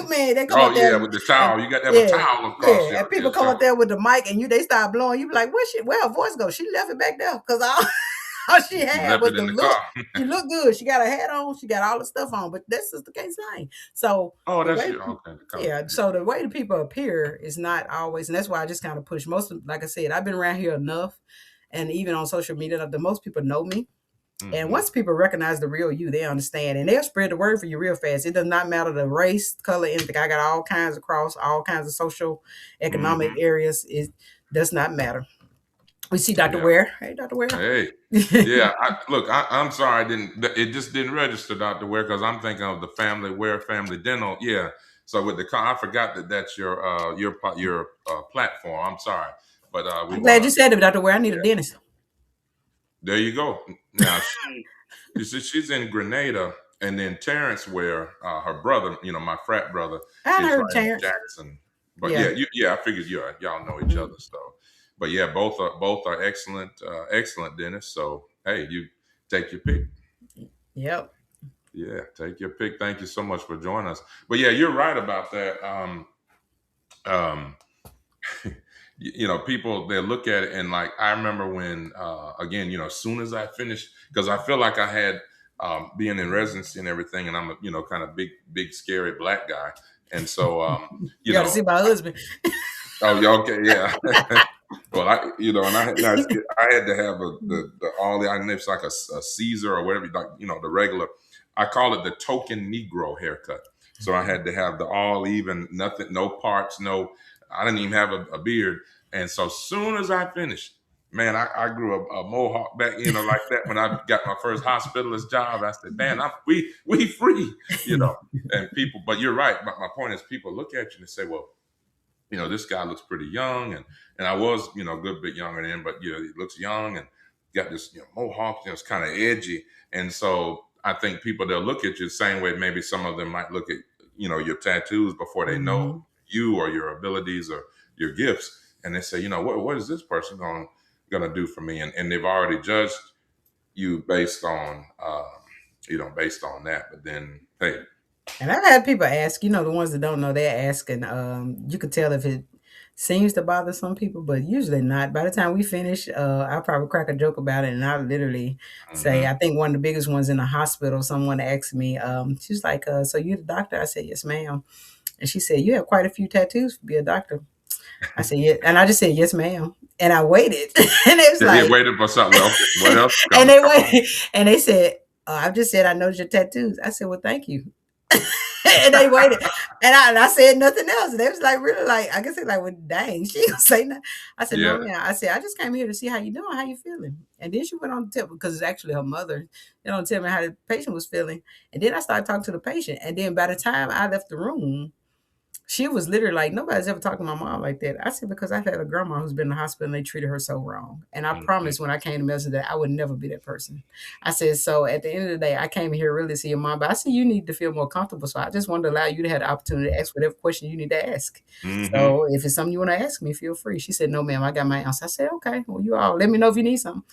Man, they come
Oh
up there
yeah, with the
and
towel, you got to have a
yeah,
towel across
yeah, and
your
people come up
shoulder.
there with the mic, and they start blowing. You be like, where her voice go? She left it back there because all she
You
had
left
was
it
the
in the
look.
car.
She looked good. She got her hat on. She got all the stuff on, but that's just the can't sing. So
Oh,
the
that's
way,
you. Okay, the color.
yeah. So the way the people appear is not always, and that's why I just kind of push most of. Like I said, I've been around here enough, and even on social media, the most people know me. And
Mm-hmm.
once people recognize the real you, they understand and they'll spread the word for you real fast. It does not matter the race, color, anything. I got all kinds across all kinds of social, economic
Mm-hmm.
areas. It does not matter. We see Dr.
Yeah.
Ware. Hey, Dr. Ware.
Hey. Yeah. Look, I'm sorry. I didn't. It just didn't register, Doctor Ware, because I'm thinking of the family Ware Family Dental. Yeah. So with the I forgot that that's your platform. I'm sorry, but we
I'm
want
glad
to.
you said it, Dr. Ware. I need a
Yeah.
dentist.
There you go. Now she's in Grenada, and then Terrence Ware, her brother, my frat brother,
I hadn't
is
heard of
right in
Terrence.
Jackson. But
Yeah.
yeah, I figured y'all know each other.
Mm,
So, but yeah, both are excellent, excellent dentists. So hey, you take your pick.
yep.
Yeah, take your pick. Thank you so much for joining us. But yeah, you're right about that. um, people, they look at it and like, I remember when, again, as soon as I finished, because I feel like I had, being in residency and everything, and I'm a, kind of big, scary black guy. And so, you
You ought to
know,
see my husband.
oh, yeah, okay, yeah. Well, I had to have all the, I don't know if it's like a Caesar or whatever, like, the regular, I call it the token Negro haircut. So I had to have the all even, nothing, no parts, no, I didn't even have a beard. And so soon as I finished, man, I grew a mohawk back, like that. When I got my first hospitalist job, I said, man, we free, and people, but you're right. My point is, people look at you and say, well, this guy looks pretty young, and I was, a good bit younger than him, but he looks young and got this, mohawk, it's kind of edgy. And so I think people, they'll look at you the same way maybe some of them might look at, your tattoos before they know
Mhm.
you or your abilities or your gifts. And they say, what is this person gonna do for me? And they've already judged you based on based on that. But then, hey,
And I've had people ask, the ones that don't know, they're asking. You could tell if it seems to bother some people, but usually not. By the time we finish, I'll probably crack a joke about it, and I'll literally say,
mhm.
I think one of the biggest ones in the hospital, someone asked me, she's like, so you're the doctor? I said, yes, ma'am. And she said, you have quite a few tattoos to be a doctor. I said, yeah. And I just said, yes, ma'am. And I waited. And it was
Yeah,
like,
waited for something. Well, okay, what else is
and
coming?
they
Come on.
waited. And they said, I just said, I noticed your tattoos. I said, well, thank you. And they waited. And I said nothing else. And they was like, really, like, I guess they like, well, dang, she gonna say nothing. I said, no,
Yeah.
man. I said, I just came here to see how you doing, how you feeling. And then she went on to tell, because it's actually her mother, tell me how the patient was feeling. And then I started talking to the patient. And then by the time I left the room, she was literally like, nobody's ever talked to my mom like that. I said, because I've had a grandma who's been in the hospital and they treated her so wrong. And I
Mhm.
promised when I came to medicine that I would never be that person. I said, so at the end of the day, I came here really to see your mom, but I see you need to feel more comfortable. So I just wanted to allow you to have the opportunity to ask whatever question you need to ask.
Mhm.
So if it's something you want to ask me, feel free. She said, no, ma'am, I got my answer. I said, okay, well, you all let me know if you need something.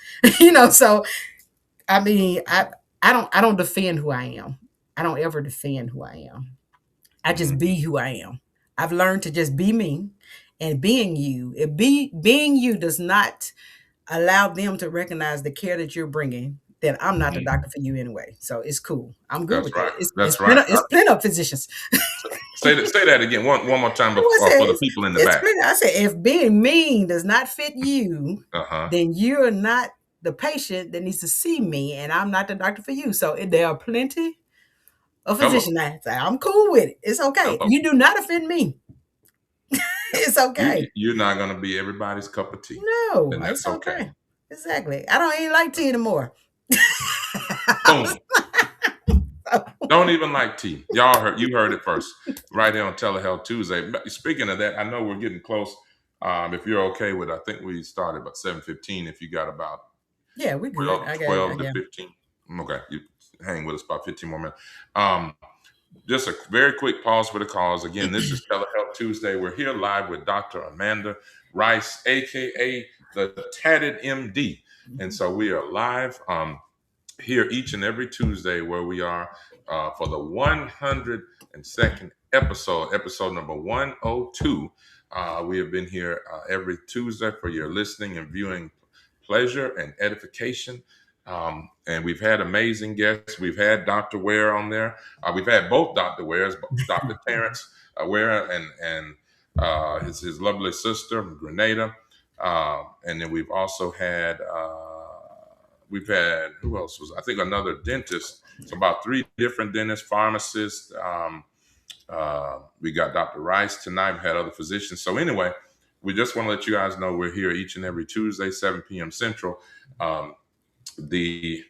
So I mean, I don't defend who I am. I don't ever defend who I am. I just
Mhm.
be who I am. I've learned to just be me, and being you. Being you does not allow them to recognize the care that you're bringing. That I'm not the
Mhm.
doctor for you anyway, so it's cool. I'm good
That's
with that.
right.
It's
That's
it's
right.
plenty. It's plenty of physicians.
Say that again one more time
I
before,
said
for the people in the
it's
back.
plenty. I said if being mean does not fit you,
Uh-huh.
then you're not the patient that needs to see me, and I'm not the doctor for you. So there are plenty of
Hello.
physicians. I'm cool with it. It's okay.
Hello.
You do not offend me. It's okay.
You're not gonna be everybody's cup of tea.
No,
And
it's
that's okay.
okay. Exactly. I don't even like tea anymore.
Boom. Don't even like tea. You heard it first. Right here on Telehealth Tuesday. Speaking of that, I know we're getting close. If you're okay with, I think we started about 7:15. If you got about
Yeah, we good.
12,
I got it.
12 to 15. Okay, you hang with us about 15 more minutes. Just a very quick pause for the cause. Again, this is Telehealth Tuesday. We're here live with Dr. Amanda Rice, aka the Tatted M.D. And so we are live here each and every Tuesday, where we are for the 102nd episode number 102. We have been here every Tuesday for your listening and viewing pleasure and edification. And we've had amazing guests. We've had Dr. Ware on there. We've had both Dr. Wares, Dr. Terrence Ware and his lovely sister, Grenada. And then we've had, who else was, I think another dentist. So about three different dentists, pharmacists. We got Dr. Rice tonight. We had other physicians. So anyway, we just want to let you guys know we're here each and every Tuesday, 7 p.m. Central. The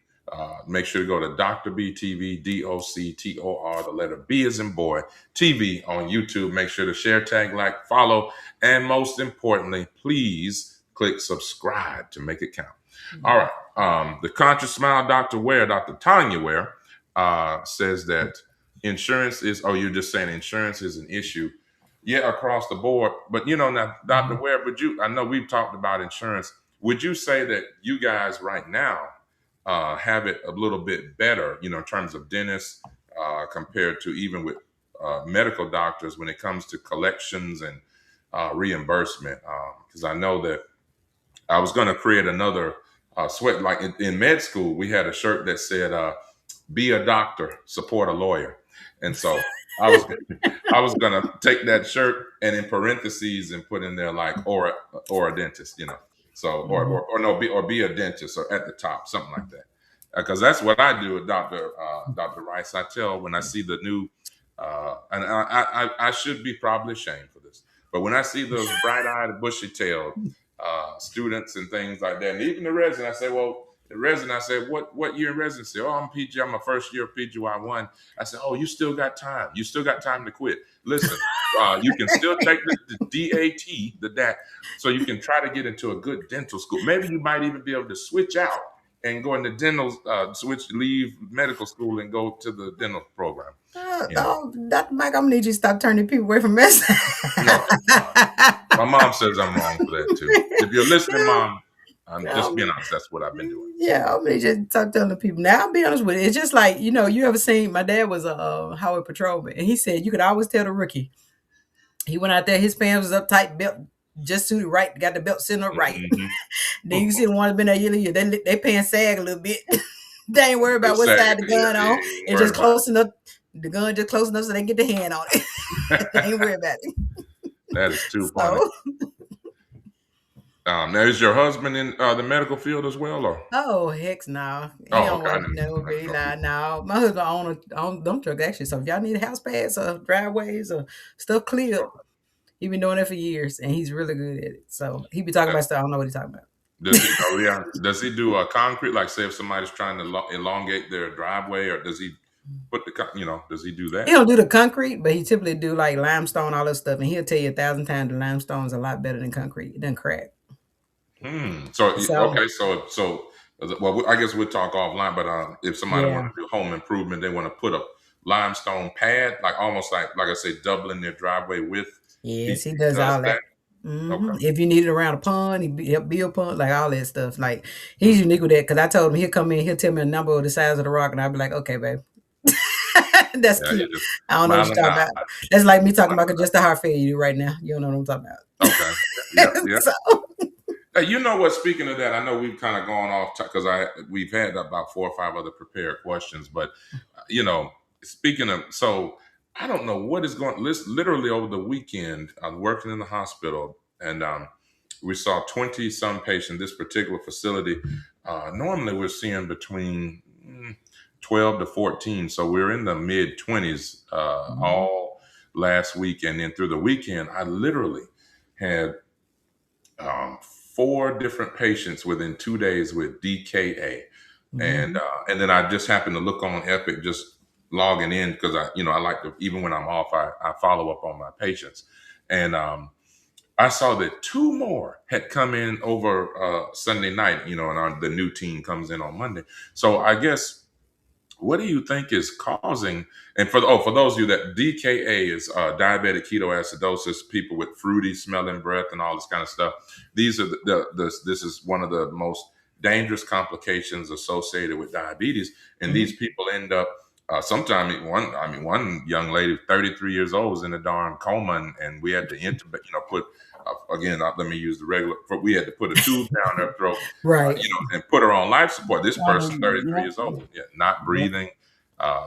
Make sure to go to Dr. B TV, DOCTOR, the letter B as in boy, TV on YouTube. Make sure to share, tag, like, follow, and most importantly, please click subscribe to make it count. All right. The Conscious Smile, Dr. Ware, Dr. Tanya Ware, says that insurance is, oh, you're just saying insurance is an issue. Yeah, across the board. But now, Dr. Ware, I know we've talked about insurance. Would you say that you guys right now have it a little bit better, in terms of dentists, compared to even with medical doctors when it comes to collections and reimbursement, because I know that I was going to create another sweat. Like in med school, we had a shirt that said, "Be a doctor, support a lawyer," and so I was I was going to take that shirt and in parentheses and put in there like or a dentist, you know. So
Mhm.
or no, be a dentist or at the top, something like that. Because that's what I do with Dr. Rice. I tell when I see the new, and I should be probably ashamed for this, but when I see those bright-eyed, bushy-tailed students and things like that, and even the resident, I say, well, the resident, I said, what year in residency? Oh, I'm PG. I'm a first year PGY1. I said, oh, you still got time. You still got time to quit. Listen, you can still take the DAT, the DAT, so you can try to get into a good dental school. Maybe you might even be able to switch out and go into dental, leave medical school and go to the dental program. You know,
Oh, Dr. Mike, I'm gonna need you to stop turning people away from medicine.
no, my mom says I'm wrong for that too. If you're listening, mom, I'm just being honest. That's what I've been doing.
Yeah, I'm gonna just stop telling people. Now, I'll be honest with you. It's just like, you ever seen, my dad was a highway patrolman, and he said you could always tell the rookie. He went out there, his pants was up tight, belt just suited right, got the belt sitting up right.
Mm-hmm.
Then you see the one that's been there year, they pants sag a little bit. They ain't worried about
It's
what
sad.
side the
Yeah,
gun
they
on.
ain't
It's
worried
just
about
close enough. The gun just close enough so they can get the hand on it. They ain't worried about it.
that is too funny.
So,
Now, is your husband in the medical field as well, or?
oh heck no, he
Oh,
don't
okay. I
work
didn't
no
make
be
sure.
like no. My husband own dump truck actually. So if y'all need house pads or driveways or stuff cleared, he been doing it for years and he's really good at it. So he be talking
Uh,
about stuff I don't know what he's talking about.
Does he? Oh, yeah. Does he do a concrete? Like, say, if somebody's trying to elongate their driveway, or does he put the? Does he do
He
that?
don't do the concrete, but he typically do like limestone, all that stuff, and he'll tell you 1,000 times the limestone's a lot better than concrete. It doesn't crack.
So
So
okay, well, I guess we'll talk offline. But if somebody want
yeah,
to do home improvement, they want to put a limestone pad, like almost like I say, doubling their driveway width.
yes, he
He
does
does
all
that.
that.
Okay.
If you need it around a pond, he'll be a pond, like all that stuff. Like he's
Hmm.
unique with that because I told him he'll come in, he'll tell me a number of the size of the rock, and I'll be like, okay, babe. That's
Yeah, you
cute.
just
I don't know what
smile
you're
and
talking
nod.
about. That's like me talking
Smile
about
and
just a heart failure you right now. You don't know what I'm
nod. Okay. Yeah.
talking
Yeah.
about. So
Hey, you know what? Speaking of that, I know we've kind of gone off because we've had about 4 or 5 other prepared questions, but speaking of, so I don't know what is going. Literally over the weekend, I was working in the hospital, and we saw 20 some patients. This particular facility, normally we're seeing between 12 to 14, so we're in the mid 20s
Mhm,
all last week, and then through the weekend, I literally had 4 different patients within 2 days with DKA, and
mhm.
then I just happened to look on Epic, just logging in because I like to, even when I'm off, I follow up on my patients, and I saw that 2 more had come in over Sunday night, and the new team comes in on Monday. So I guess, what do you think is causing? And for those of you that DKA is diabetic ketoacidosis, people with fruity smelling breath and all this kind of stuff. These are this is one of the most dangerous complications associated with diabetes, and
Mhm.
these people end up. Sometimes one young lady, 33 years old, was in a darn coma, and we had to intubate. Put again. Let me use the regular. We had to put a tube down her throat,
Right.
and put her on life support. This person, 33
Yep.
years old, yeah, not
Yep.
breathing.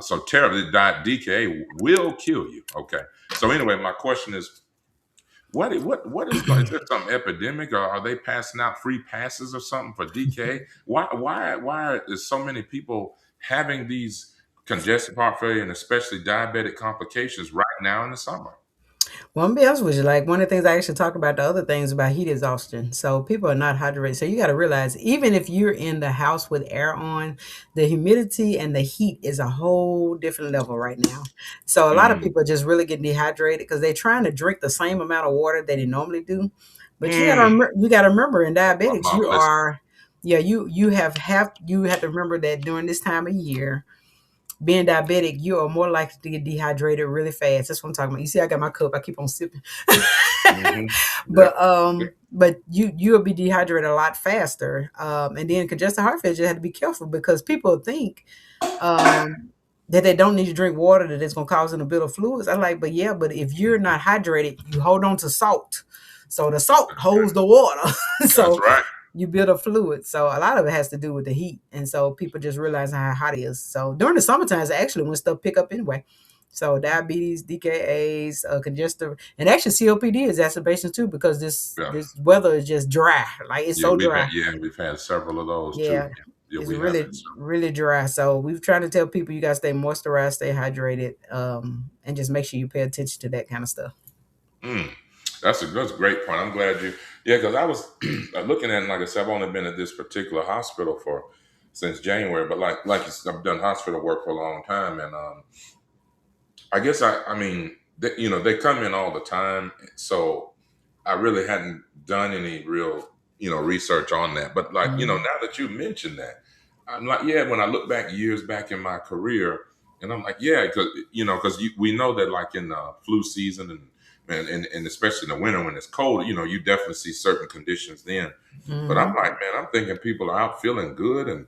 So terrible. DKA will kill you. Okay. So anyway, my question is, what is going? Is there some epidemic, or are they passing out free passes or something for DKA? Why is so many people having these congestive heart failure and especially diabetic complications right now in the summer?
Well, I'm gonna be honest with you. Like one of the things I actually talk about, the other things about heat exhaustion. So people are not hydrated. So you got to realize, even if you're in the house with air on, the humidity and the heat is a whole different level right now. So a lot of
Mm,
people just really get dehydrated because they're trying to drink the same amount of water that they normally do. But
mm.
you got to remember, in
Well,
diabetics,
Mom, listen.
you have to remember that during this time of year, being diabetic, you are more likely to get dehydrated really fast. That's what I'm talking about. You see, I got my cup. I keep on sipping.
Hmm. Yep.
But you'll be dehydrated a lot faster. And then congestive heart failure, you have to be careful because people think, um, that they don't need to drink water, that it's going to cause them to build up fluids. I'm like, but yeah, but if you're not hydrated, you hold on to salt. So the salt holds the water.
That's
So
right.
you build up fluid. So a lot of it has to do with the heat. And so people just realize how hot it is. So during the summertime, actually when stuff pick up anyway. So diabetes, DKAs, congestive, and actually COPD exacerbation too, because this
Yeah.
this weather is just dry. Like it's
Yeah,
so dry.
we've had several of those too.
Yeah,
Yeah,
it's
we have
really
had several.
really dry. So we've tried to tell people you gotta stay moisturized, stay hydrated, and just make sure you pay attention to that kind of stuff.
Mm. That's a great point. I'm glad you. Yeah, because I was looking at it, like I said, I've only been at this particular hospital for since January, but like you said, I've done hospital work for a long time, and I guess I mean, they come in all the time, so I really hadn't done any real, research on that. But like,
Mhm.
now that you mentioned that, I'm like, yeah, when I look back years back in my career, and I'm like, yeah, because we know that like in flu season and especially in the winter when it's cold, you definitely see certain conditions then. But I'm
Mhm.
like, man, I'm thinking people are out feeling good, and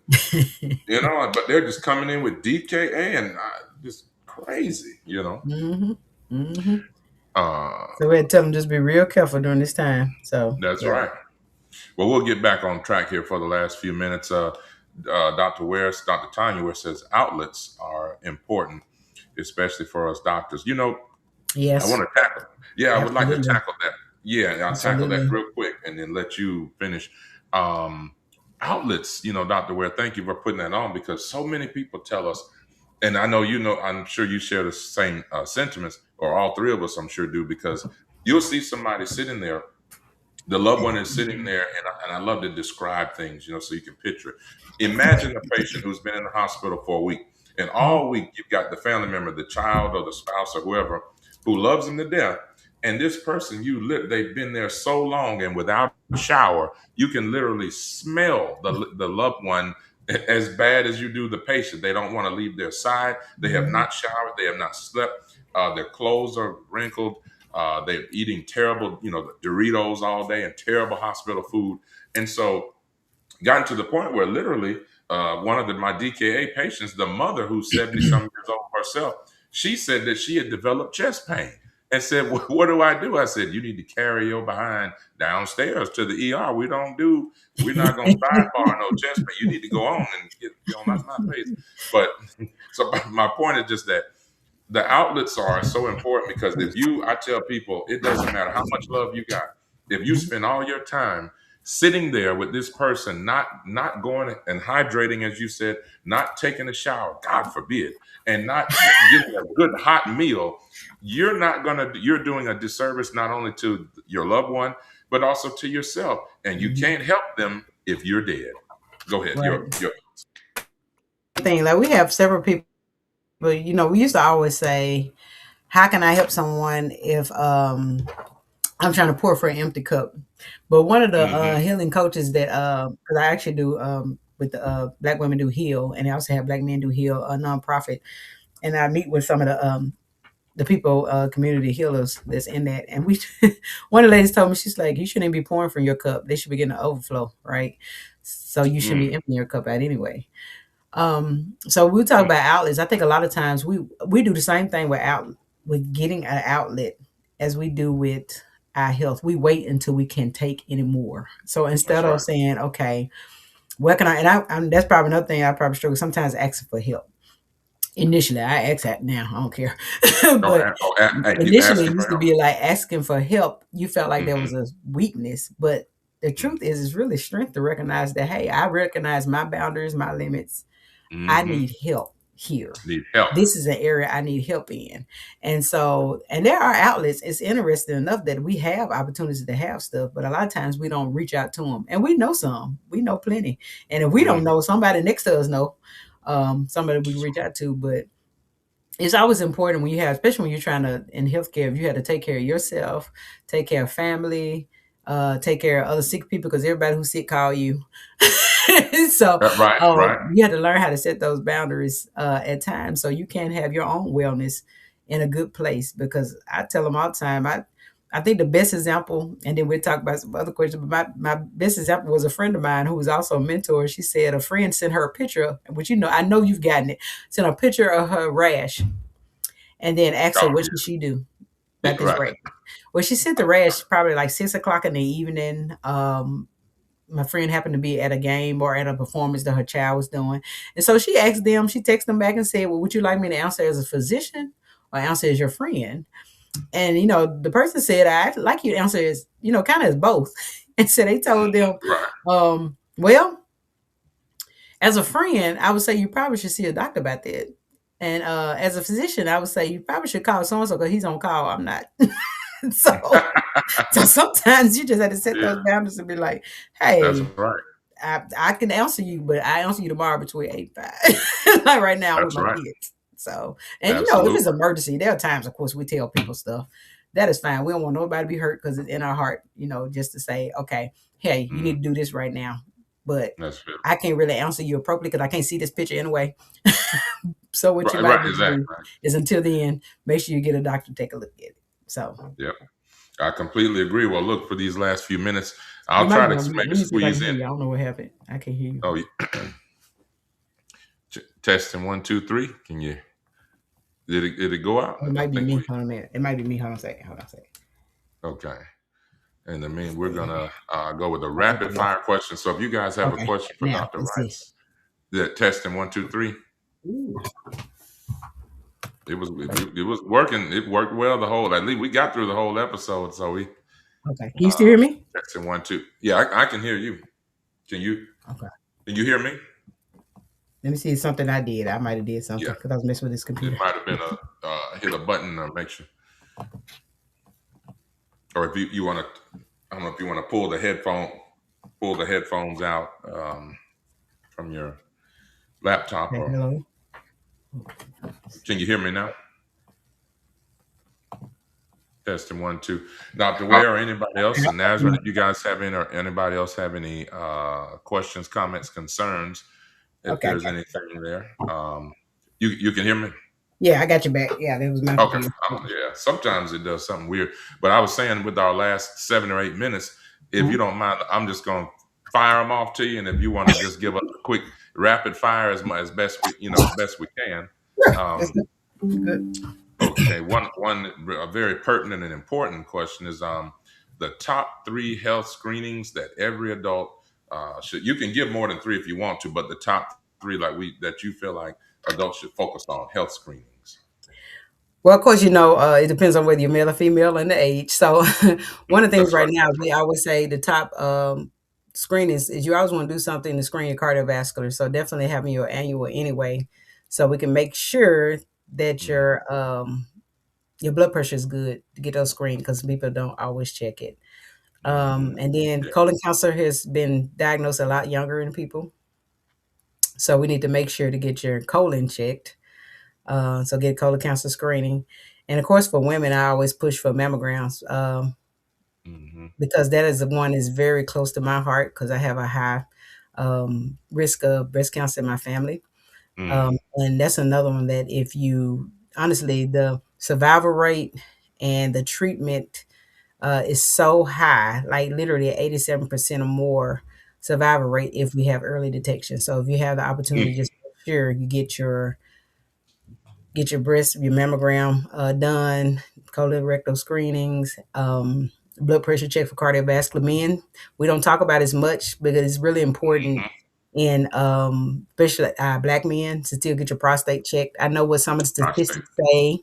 but they're just coming in with DKA and just crazy.
Mhm. Mhm.
Uh,
So we had to tell them just be real careful during this time. So
that's
yeah.
right. Well, we'll get back on track here for the last few minutes. Dr. Tanya Ware says outlets are important, especially for us doctors. I
Yes.
want to tackle. Yeah, I would like to
Absolutely.
tackle that. Yeah, I'll tackle that
Absolutely.
real quick and then let you finish. Um, Outlets, Dr. Ware, thank you for putting that on because so many people tell us, and I know I'm sure you share the same sentiments, or all three of us, I'm sure do, because you'll see somebody sitting there, the loved one is sitting there, and I love to describe things, so you can picture it. Imagine a patient who's been in the hospital for a week, and
Mhm.
all week you've got the family member, the child or the spouse or whoever, who loves them to death. And this person, they've been there so long, and without a shower, you can literally smell the loved one as bad as you do the patient. They don't want to leave their side. They have
Mhm.
not showered. They have not slept. Their clothes are wrinkled. They're eating terrible, Doritos all day and terrible hospital food. And so gotten to the point where literally one of my DKA patients, the mother who's 70 some years old herself, she said that she had developed chest pain and said, what do I do? I said, you need to carry your behind downstairs to the ER. We're not going to sidebar no chest pain. You need to go on and get on my face. But so my point is just that the outlets are so important because I tell people, it doesn't matter how much love you got. If you
Mhm.
spend all your time sitting there with this person, not going and hydrating, as you said, not taking a shower, God forbid, and not getting a good hot meal, you're doing a disservice not only to your loved one, but also to yourself. And you
Mhm.
can't help them if you're dead. Go ahead.
Right.
Your
Thing like we have several people. We used to always say, "How can I help someone if I'm trying to pour for an empty cup?" But one of the
hmm
healing coaches that because I actually do with the Black Women Do Heal, and I also have Black Men Do Heal, a nonprofit, and I meet with some of the people, community healers that's in that. And we, one of the ladies told me, she's like, you shouldn't be pouring from your cup. They should be getting an overflow, right? So you shouldn't be emptying your cup out anyway. So we talk about outlets. I think a lot of times we do the same thing with getting an outlet as we do with our health. We wait until we can take any more. So
That's
instead of
right.
saying, okay, where can I, and that's probably another thing I probably struggle sometimes asking for help. Initially, I ask that now. I don't care. But
Hey, keep
initially, it
asking for
used to
help.
be like asking for help. You felt like there
hmm
was a weakness, but the truth is, it's really strength to recognize that. Hey, I recognize my boundaries, my limits. I
hmm
need help here.
Need help.
This is an area I need help in. And so, and there are outlets. It's interesting enough that we have opportunities to have stuff, but a lot of times we don't reach out to them. And we know some, we know plenty. And if we don't
Mhm.
know, somebody next to us know, somebody we can reach out to. But it's always important when you have, especially when you're trying to in healthcare, if you had to take care of yourself, take care of family, take care of other sick people, because everybody who's sick call you. So
Right, right.
you have to learn how to set those boundaries at times, so you can have your own wellness in a good place. Because I tell them all the time, I think the best example, and then we'll talk about some other questions, but my best example was a friend of mine who was also a mentor. She said a friend sent her a picture, which I know you've gotten it, sent a picture of her rash and then asked her
Oh,
what should she do
yeah.
about this
Right.
rash. Well, she sent the rash probably like 6 o'clock in the evening. My friend happened to be at a game or at a performance that her child was doing. And so she asked them, she texted them back and said, well, would you like me to answer as a physician or answer as your friend? And, the person said, I'd like you to answer as, kind of as both. And so they told them,
Right.
well, as a friend, I would say you probably should see a doctor about that. And as a physician, I would say you probably should call so-and-so because he's on call. I'm not. so so sometimes you just have to set
Yeah.
those boundaries and be like,
That's
hey,
right.
I can answer you, but I answer you tomorrow between 8 and 5. Like right now I'm with
That's
my
right.
kids. So, and if
Absolutely.
it's an emergency, there are times, of course, we tell people stuff. That is fine. We don't want nobody to be hurt because it's in our heart, just to say, okay, hey, you
Mm,
need to do this right now. But
that's it.
I can't really answer you appropriately because I can't see this picture anyway. So what you
Right.
might
Right.
need to do
Exactly.
is until then, make sure you get a doctor to take a look at it. So
Yep. I completely agree. Well, look, for these last few minutes,
you
I'll
might
try
be
to
on mute.
maybe
Let me see if I
squeeze
can hear
in.
you. I don't know what happened. I can't hear you.
Oh, testing 1 2 3. Can you? Did it go out?
It
I
might be
think we.
me. Hold on a minute. It might be me. Hold on a second. Hold on a second.
Okay. And I mean, we're
See.
gonna go with a
I think
rapid
it is.
fire question. So if you guys have a
Okay.
question for
Now
Dr.
let's see.
Rice, the testing 1 2 3.
Ooh.
It was working. It worked well the whole. At least we got through the whole episode. So we
Okay. Can you still hear me?
testing 1 2. Yeah, I can hear you. Can you?
Okay.
Can you hear me?
Let me see something I did. I might have did
Yeah.
something because I was messing with this
It
computer.
might have been a hit a button or make sure. Or if you want to, I don't know if you want to pull the headphones out from your laptop,
Okay.
or
Hello.
can you hear me now? Testing 1 2. Dr. Ware or anybody else, and Nazareth, if you guys have any, or anybody else have any questions, comments, concerns, if
Okay. I
there's
got
anything there, you can hear me.
Yeah, I got you back. Yeah, that was my
Okay.
computer.
Yeah. Sometimes it does something weird, but I was saying with our last 7 or 8 minutes, if you
Mhm.
don't mind, I'm just going to fire them off to you, and if you want to just give us a quick rapid fire as best we can.
Sure. That's
Um,
good.
okay. One a very pertinent and important question is the top 3 health screenings that every adult should. You can give more than 3 if you want to, but the top 3 that you feel like adults should focus on health screenings.
Well, of course, it depends on whether you're male or female and the age. So, one of the things
That's
right
right.
now, we always say the top screen is you always want to do something to screen your cardiovascular. So, definitely having your annual anyway, so we can make sure that
Mhm.
your blood pressure is good to get those screened because people don't always check it.
Mhm.
And then
Yeah.
colon cancer has been diagnosed a lot younger in people, so we need to make sure to get your colon checked. So get colon cancer screening. And of course, for women, I always push for mammograms
Mhm.
because that is the one that's very close to my heart because I have a high risk of breast cancer in my family.
Mm.
And that's another one that if you, honestly, the survival rate and the treatment is so high, like literally 87% or more survival rate if we have early detection. So if you have the opportunity,
Mm.
just make sure you get your breast, your mammogram done, colorectal screenings, blood pressure check for cardiovascular. Men, we don't talk about as much because it's really important
Mhm.
in especially black men to still get your prostate checked. I know what some of the
Prostate.
statistics say.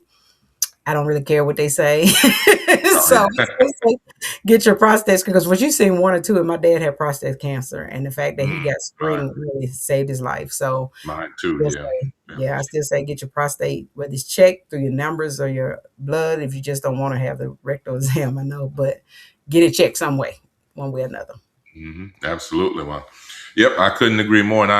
I don't really care what they say.
Oh,
So
yeah.
I still say get your prostate because what you seen one or two, and my dad had prostate cancer, and the fact that he
Mm.
got
Right.
screened really saved his life. So
Mine too.
still
Yeah.
say,
Yeah.
yeah, I still say get your prostate, whether it's checked through your numbers or your blood, if you just don't want to have the rectal exam, I know, but get it checked some way, one way or another.
Absolutely. Well, yep. I couldn't agree more. And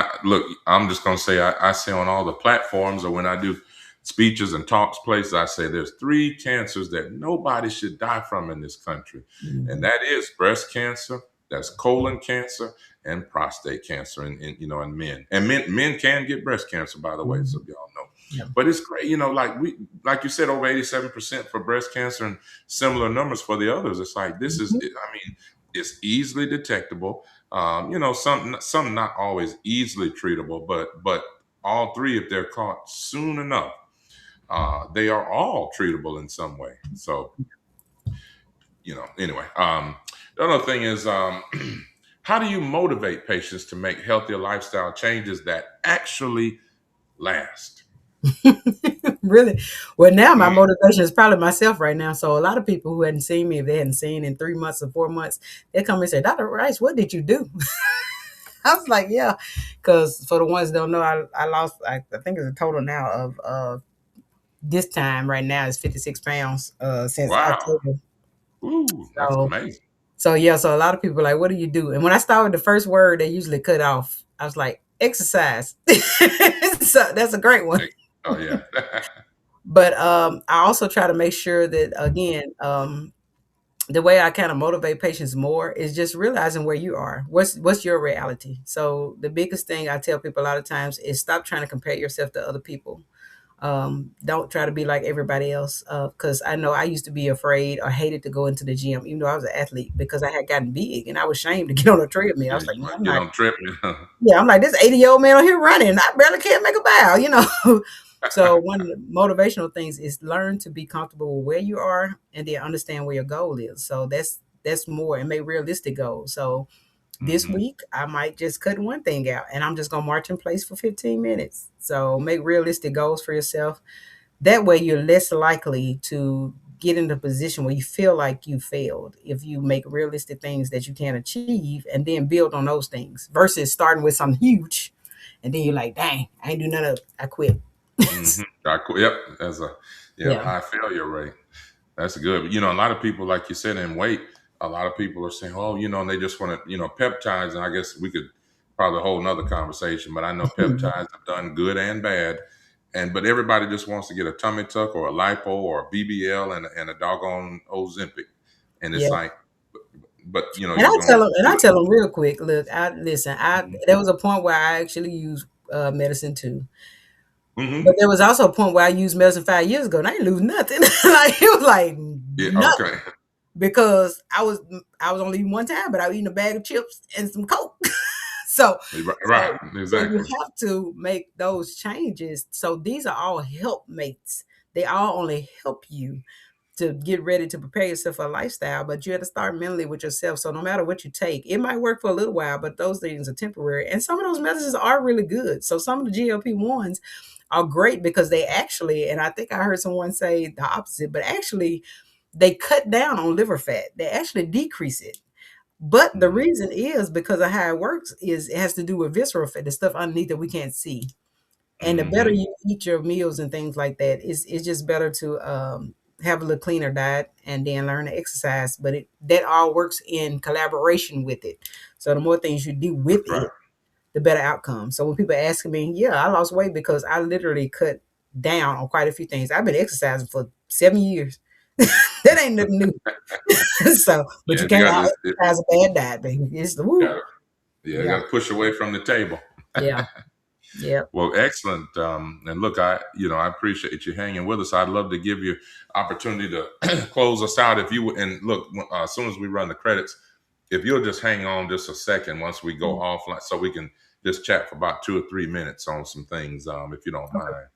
I'm just gonna say I say on all the platforms or when I do speeches and talks places, I say there's 3 cancers that nobody should die from in this country, and
Mhm.
that is breast cancer, that's colon cancer, and prostate cancer, in men. And men can get breast cancer, by the way, so
Mhm.
y'all know.
Yeah.
But it's great, like you said, over 87% for breast cancer and similar numbers for the others. It's like this is,
Mhm.
I mean, it's easily detectable. Some not always easily treatable, but all three, if they're caught soon enough, they are all treatable in some way. So, anyway, the other thing is, how do you motivate patients to make healthier lifestyle changes that actually last?
Really? Well, now my
Mm,
motivation is probably myself right now. So a lot of people who hadn't seen me, if they hadn't seen in 3 months or 4 months, they come and say, Dr. Rice, what did you do? I was like, yeah, because for the ones that don't know, I lost, I think it's a total now of this time right now is 56 pounds since
wow.
October.
Ooh, that's
So,
amazing.
so yeah, so a lot of people are like, what do you do? And when I start with the first word, they usually cut off. I was like, exercise. So that's a great one.
Like, oh yeah.
But I also try to make sure that again, the way I kind of motivate patients more is just realizing where you are. What's your reality? So the biggest thing I tell people a lot of times is stop trying to compare yourself to other people. Don't try to be like everybody else. Because I know I used to be afraid or hated to go into the gym, even though I was an athlete, because I had gotten big and I was ashamed to get on a treadmill. I
Yeah,
was
you
like, man,
might
I'm
get
not.
on trip.
Yeah, I'm like this 80-year-old man on here running. I barely can't make a bow. So one of the motivational things is learn to be comfortable with where you are and then understand where your goal is. So that's more and make realistic goals. So this
Hmm.
week I might just cut one thing out and I'm just gonna march in place for 15 minutes. So make realistic goals for yourself. That way you're less likely to get in a position where you feel like you failed if you make realistic things that you can achieve and then build on those things versus starting with something huge and then you're like, dang, I ain't do none of it. I quit.
Hmm. Yep, that's a
Yeah.
high failure rate. That's good. A lot of people, like you said, in weight, a lot of people are saying, oh, and they just want to, peptides. And I guess we could probably hold another conversation, but I know peptides have done good and bad. But everybody just wants to get a tummy tuck or a lipo or a BBL and a doggone Ozempic. And it's
Yeah.
like, but
And
you're going to
I
do it.
tell them real quick, look, I listen,
Mhm.
there was a point where I actually used medicine too. But
Mhm.
there was also a point where I used medicine 5 years ago and I didn't lose nothing. Like it was like
Yeah.
nothing
Okay.
because I was only eating one time, but I was eating a bag of chips and some Coke. so
Right.
so you
Exactly.
have to make those changes. So these are all helpmates. They all only help you to get ready to prepare yourself for a lifestyle, but you have to start mentally with yourself. So no matter what you take, it might work for a little while, but those things are temporary. And some of those medicines are really good. So some of the GLP-1s are great because they actually, and I think I heard someone say the opposite, but actually they cut down on liver fat. They actually decrease it. But the
Mhm.
reason is because of how it works is it has to do with visceral fat, the stuff underneath that we can't see. And the better
Mhm.
you eat your meals and things like that, it's just better to have a little cleaner diet and then learn to exercise. But that all works in collaboration with it. So the more things you do with
That's right.
it, the better outcome. So when people ask me, yeah, I lost weight because I literally cut down on quite a few things. I've been exercising for 7 years. That ain't nothing new. So, but
Yeah.
you
You
can't
got
out
this.
exercise a bad diet, baby. It's the woo.
Got Yeah. You
Yeah,
got to push away from the table.
yeah, yeah.
Well, excellent. And look, I appreciate you hanging with us. I'd love to give you opportunity to close us out if you would. And look, as soon as we run the credits, if you'll just hang on just a second once we go offline, so we can just chat for about 2 or 3 minutes on some things, if you don't
Okay,
mind.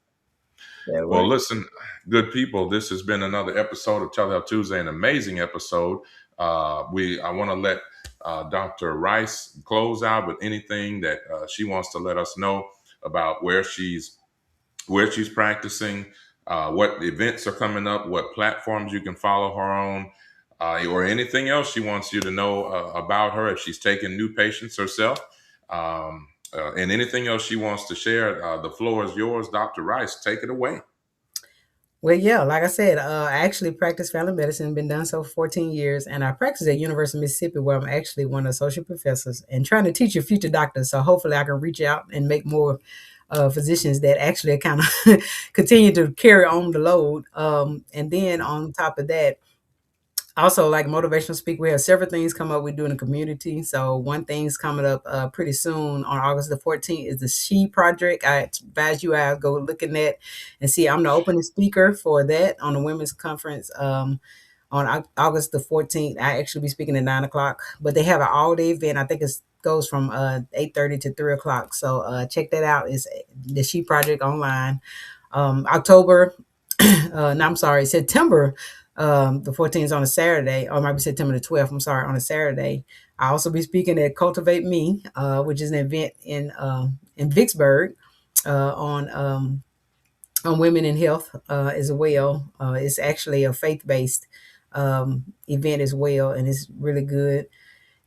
that
Well,
works.
listen, good people, this has been another episode of Telehealth Tuesday, an amazing episode. I want to let Dr. Rice close out with anything that she wants to let us know about where she's practicing, what events are coming up, what platforms you can follow her on, or anything else she wants you to know about her if she's taking new patients herself. And anything else she wants to share, the floor is yours, Dr. Rice. Take it away.
Well, yeah, like I said, I actually practice family medicine, been done so for 14 years, and I practice at University of Mississippi, where I'm actually one of the associate professors and trying to teach a future doctors. So hopefully I can reach out and make more physicians that actually kind of continue to carry on the load. And then on top of that, Also, like motivational speak, we have several things come up we do in the community. So one thing's coming up pretty soon on August the 14th is the She Project. I advise you guys go look in that and see. I'm the opening speaker for that on the women's conference on August the 14th. I actually be speaking at 9 o'clock, but they have an all day event. I think it goes from 8:30 to 3 o'clock. So check that out. It's the She Project online. September the 14th is on a Saturday, or it might be September the 12th. I'm sorry, on a Saturday. I'll also be speaking at Cultivate Me, which is an event in Vicksburg on women in health as well. It's actually a faith-based event as well, and it's really good.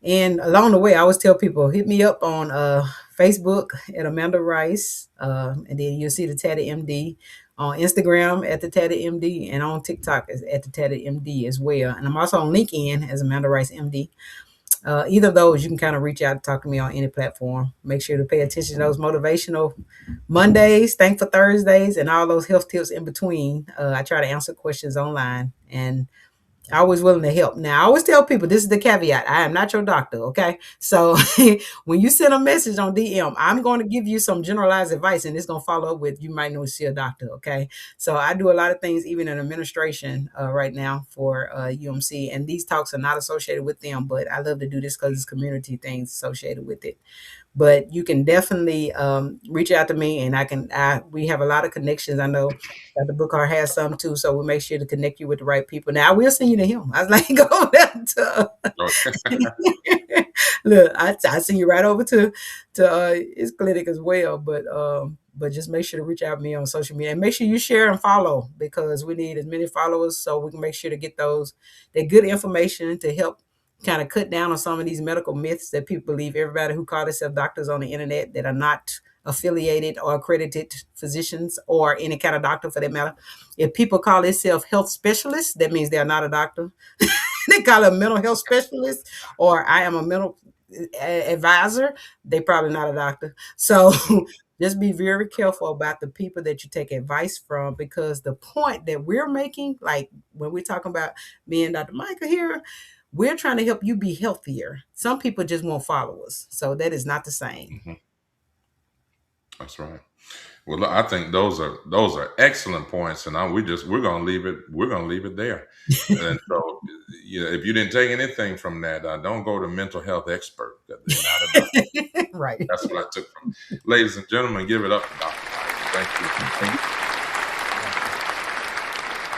And along the way, I always tell people, hit me up on Facebook at Amanda Rice, and then you'll see the Tatted M.D. on Instagram at the Tatted M.D. and on TikTok at the Tatted M.D. as well. And I'm also on LinkedIn as Amanda Rice M.D. Either of those, you can kind of reach out and talk to me on any platform. Make sure to pay attention to those motivational Mondays, Thankful Thursdays, and all those health tips in between. I try to answer questions online, and always willing to help. Now, I always tell people, this is the caveat. I am not your doctor, okay? So when you send a message on DM, I'm going to give you some generalized advice, and it's going to follow up with, you might need to see a doctor, okay? So I do a lot of things, even in administration right now for UMC, and these talks are not associated with them, but I love to do this because it's community things associated with it. But you can definitely reach out to me, and we have a lot of connections. I know that the Bookhardt has some too, so we'll make sure to connect you with the right people. Now, I will send you to him. I was like, go down to look, I send you right over to his clinic as well. But just make sure to reach out to me on social media, and make sure you share and follow, because we need as many followers so we can make sure to get that good information to help kind of cut down on some of these medical myths that people believe. Everybody who call themselves doctors on the internet that are not affiliated or accredited physicians or any kind of doctor for that matter. If people call themselves health specialists, that means they're not a doctor. They call it a mental health specialist, or I am a mental advisor. They probably not a doctor. So just be very careful about the people that you take advice from, because the point that we're making, like when we're talking about me and Dr. Michael here, we're trying to help you be healthier. Some people just want followers. So that is not the same.
Mm-hmm. That's right. Well, look, I think those are excellent points, and we're gonna leave it there. And so, if you didn't take anything from that, don't go to mental health expert. They're not a doctor.
Right.
That's what I took from. Ladies and gentlemen, give it up for Dr. Rice. Thank you.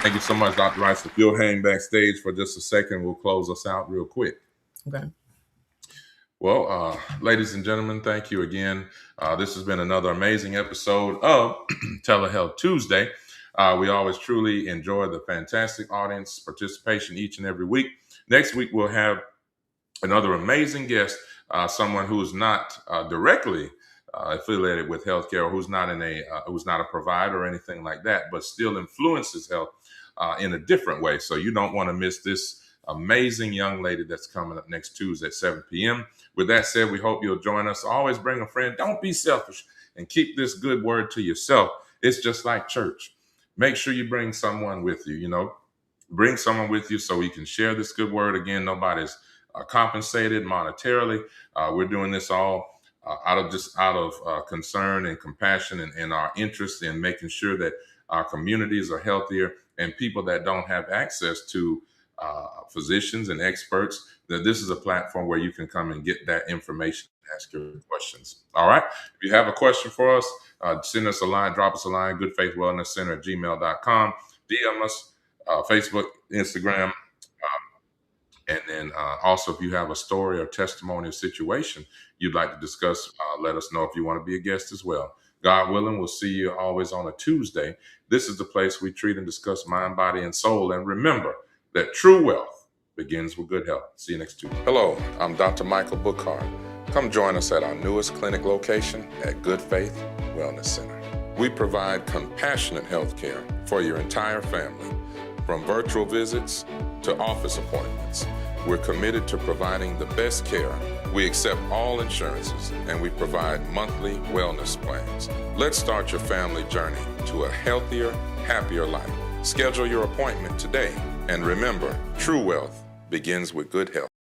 Thank you so much, Dr. Rice. If you'll hang backstage for just a second, we'll close us out real quick.
Okay.
Well, ladies and gentlemen, thank you again. This has been another amazing episode of Telehealth Tuesday. We always truly enjoy the fantastic audience participation each and every week. Next week, we'll have another amazing guest, someone who's not directly affiliated with healthcare, or who's not a provider or anything like that, but still influences health in a different way. So you don't want to miss this amazing young lady that's coming up next Tuesday at 7 p.m. With that said, we hope you'll join us. Always bring a friend. Don't be selfish, and keep this good word to yourself. It's just like church. Make sure you bring someone with you, bring someone with you so we can share this good word. Again, nobody's compensated monetarily. We're doing this all out of concern and compassion and our interest in making sure that our communities are healthier, and people that don't have access to physicians and experts, that this is a platform where you can come and get that information, ask your questions. All right. If you have a question for us, send us a line, drop us a line, goodfaithwellnesscenter@gmail.com, DM us, Facebook, Instagram. And then also, if you have a story or testimony or situation you'd like to discuss, let us know if you want to be a guest as well. God willing, we'll see you always on a Tuesday. This is the place we treat and discuss mind, body, and soul. And remember that true wealth begins with good health. See you next Tuesday. Hello, I'm Dr. Michael Bookhardt. Come join us at our newest clinic location at Good Faith Wellness Center. We provide compassionate health care for your entire family, from virtual visits to office appointments. We're committed to providing the best care. We accept all insurances, and we provide monthly wellness plans. Let's start your family journey to a healthier, happier life. Schedule your appointment today. And remember, true wealth begins with good health.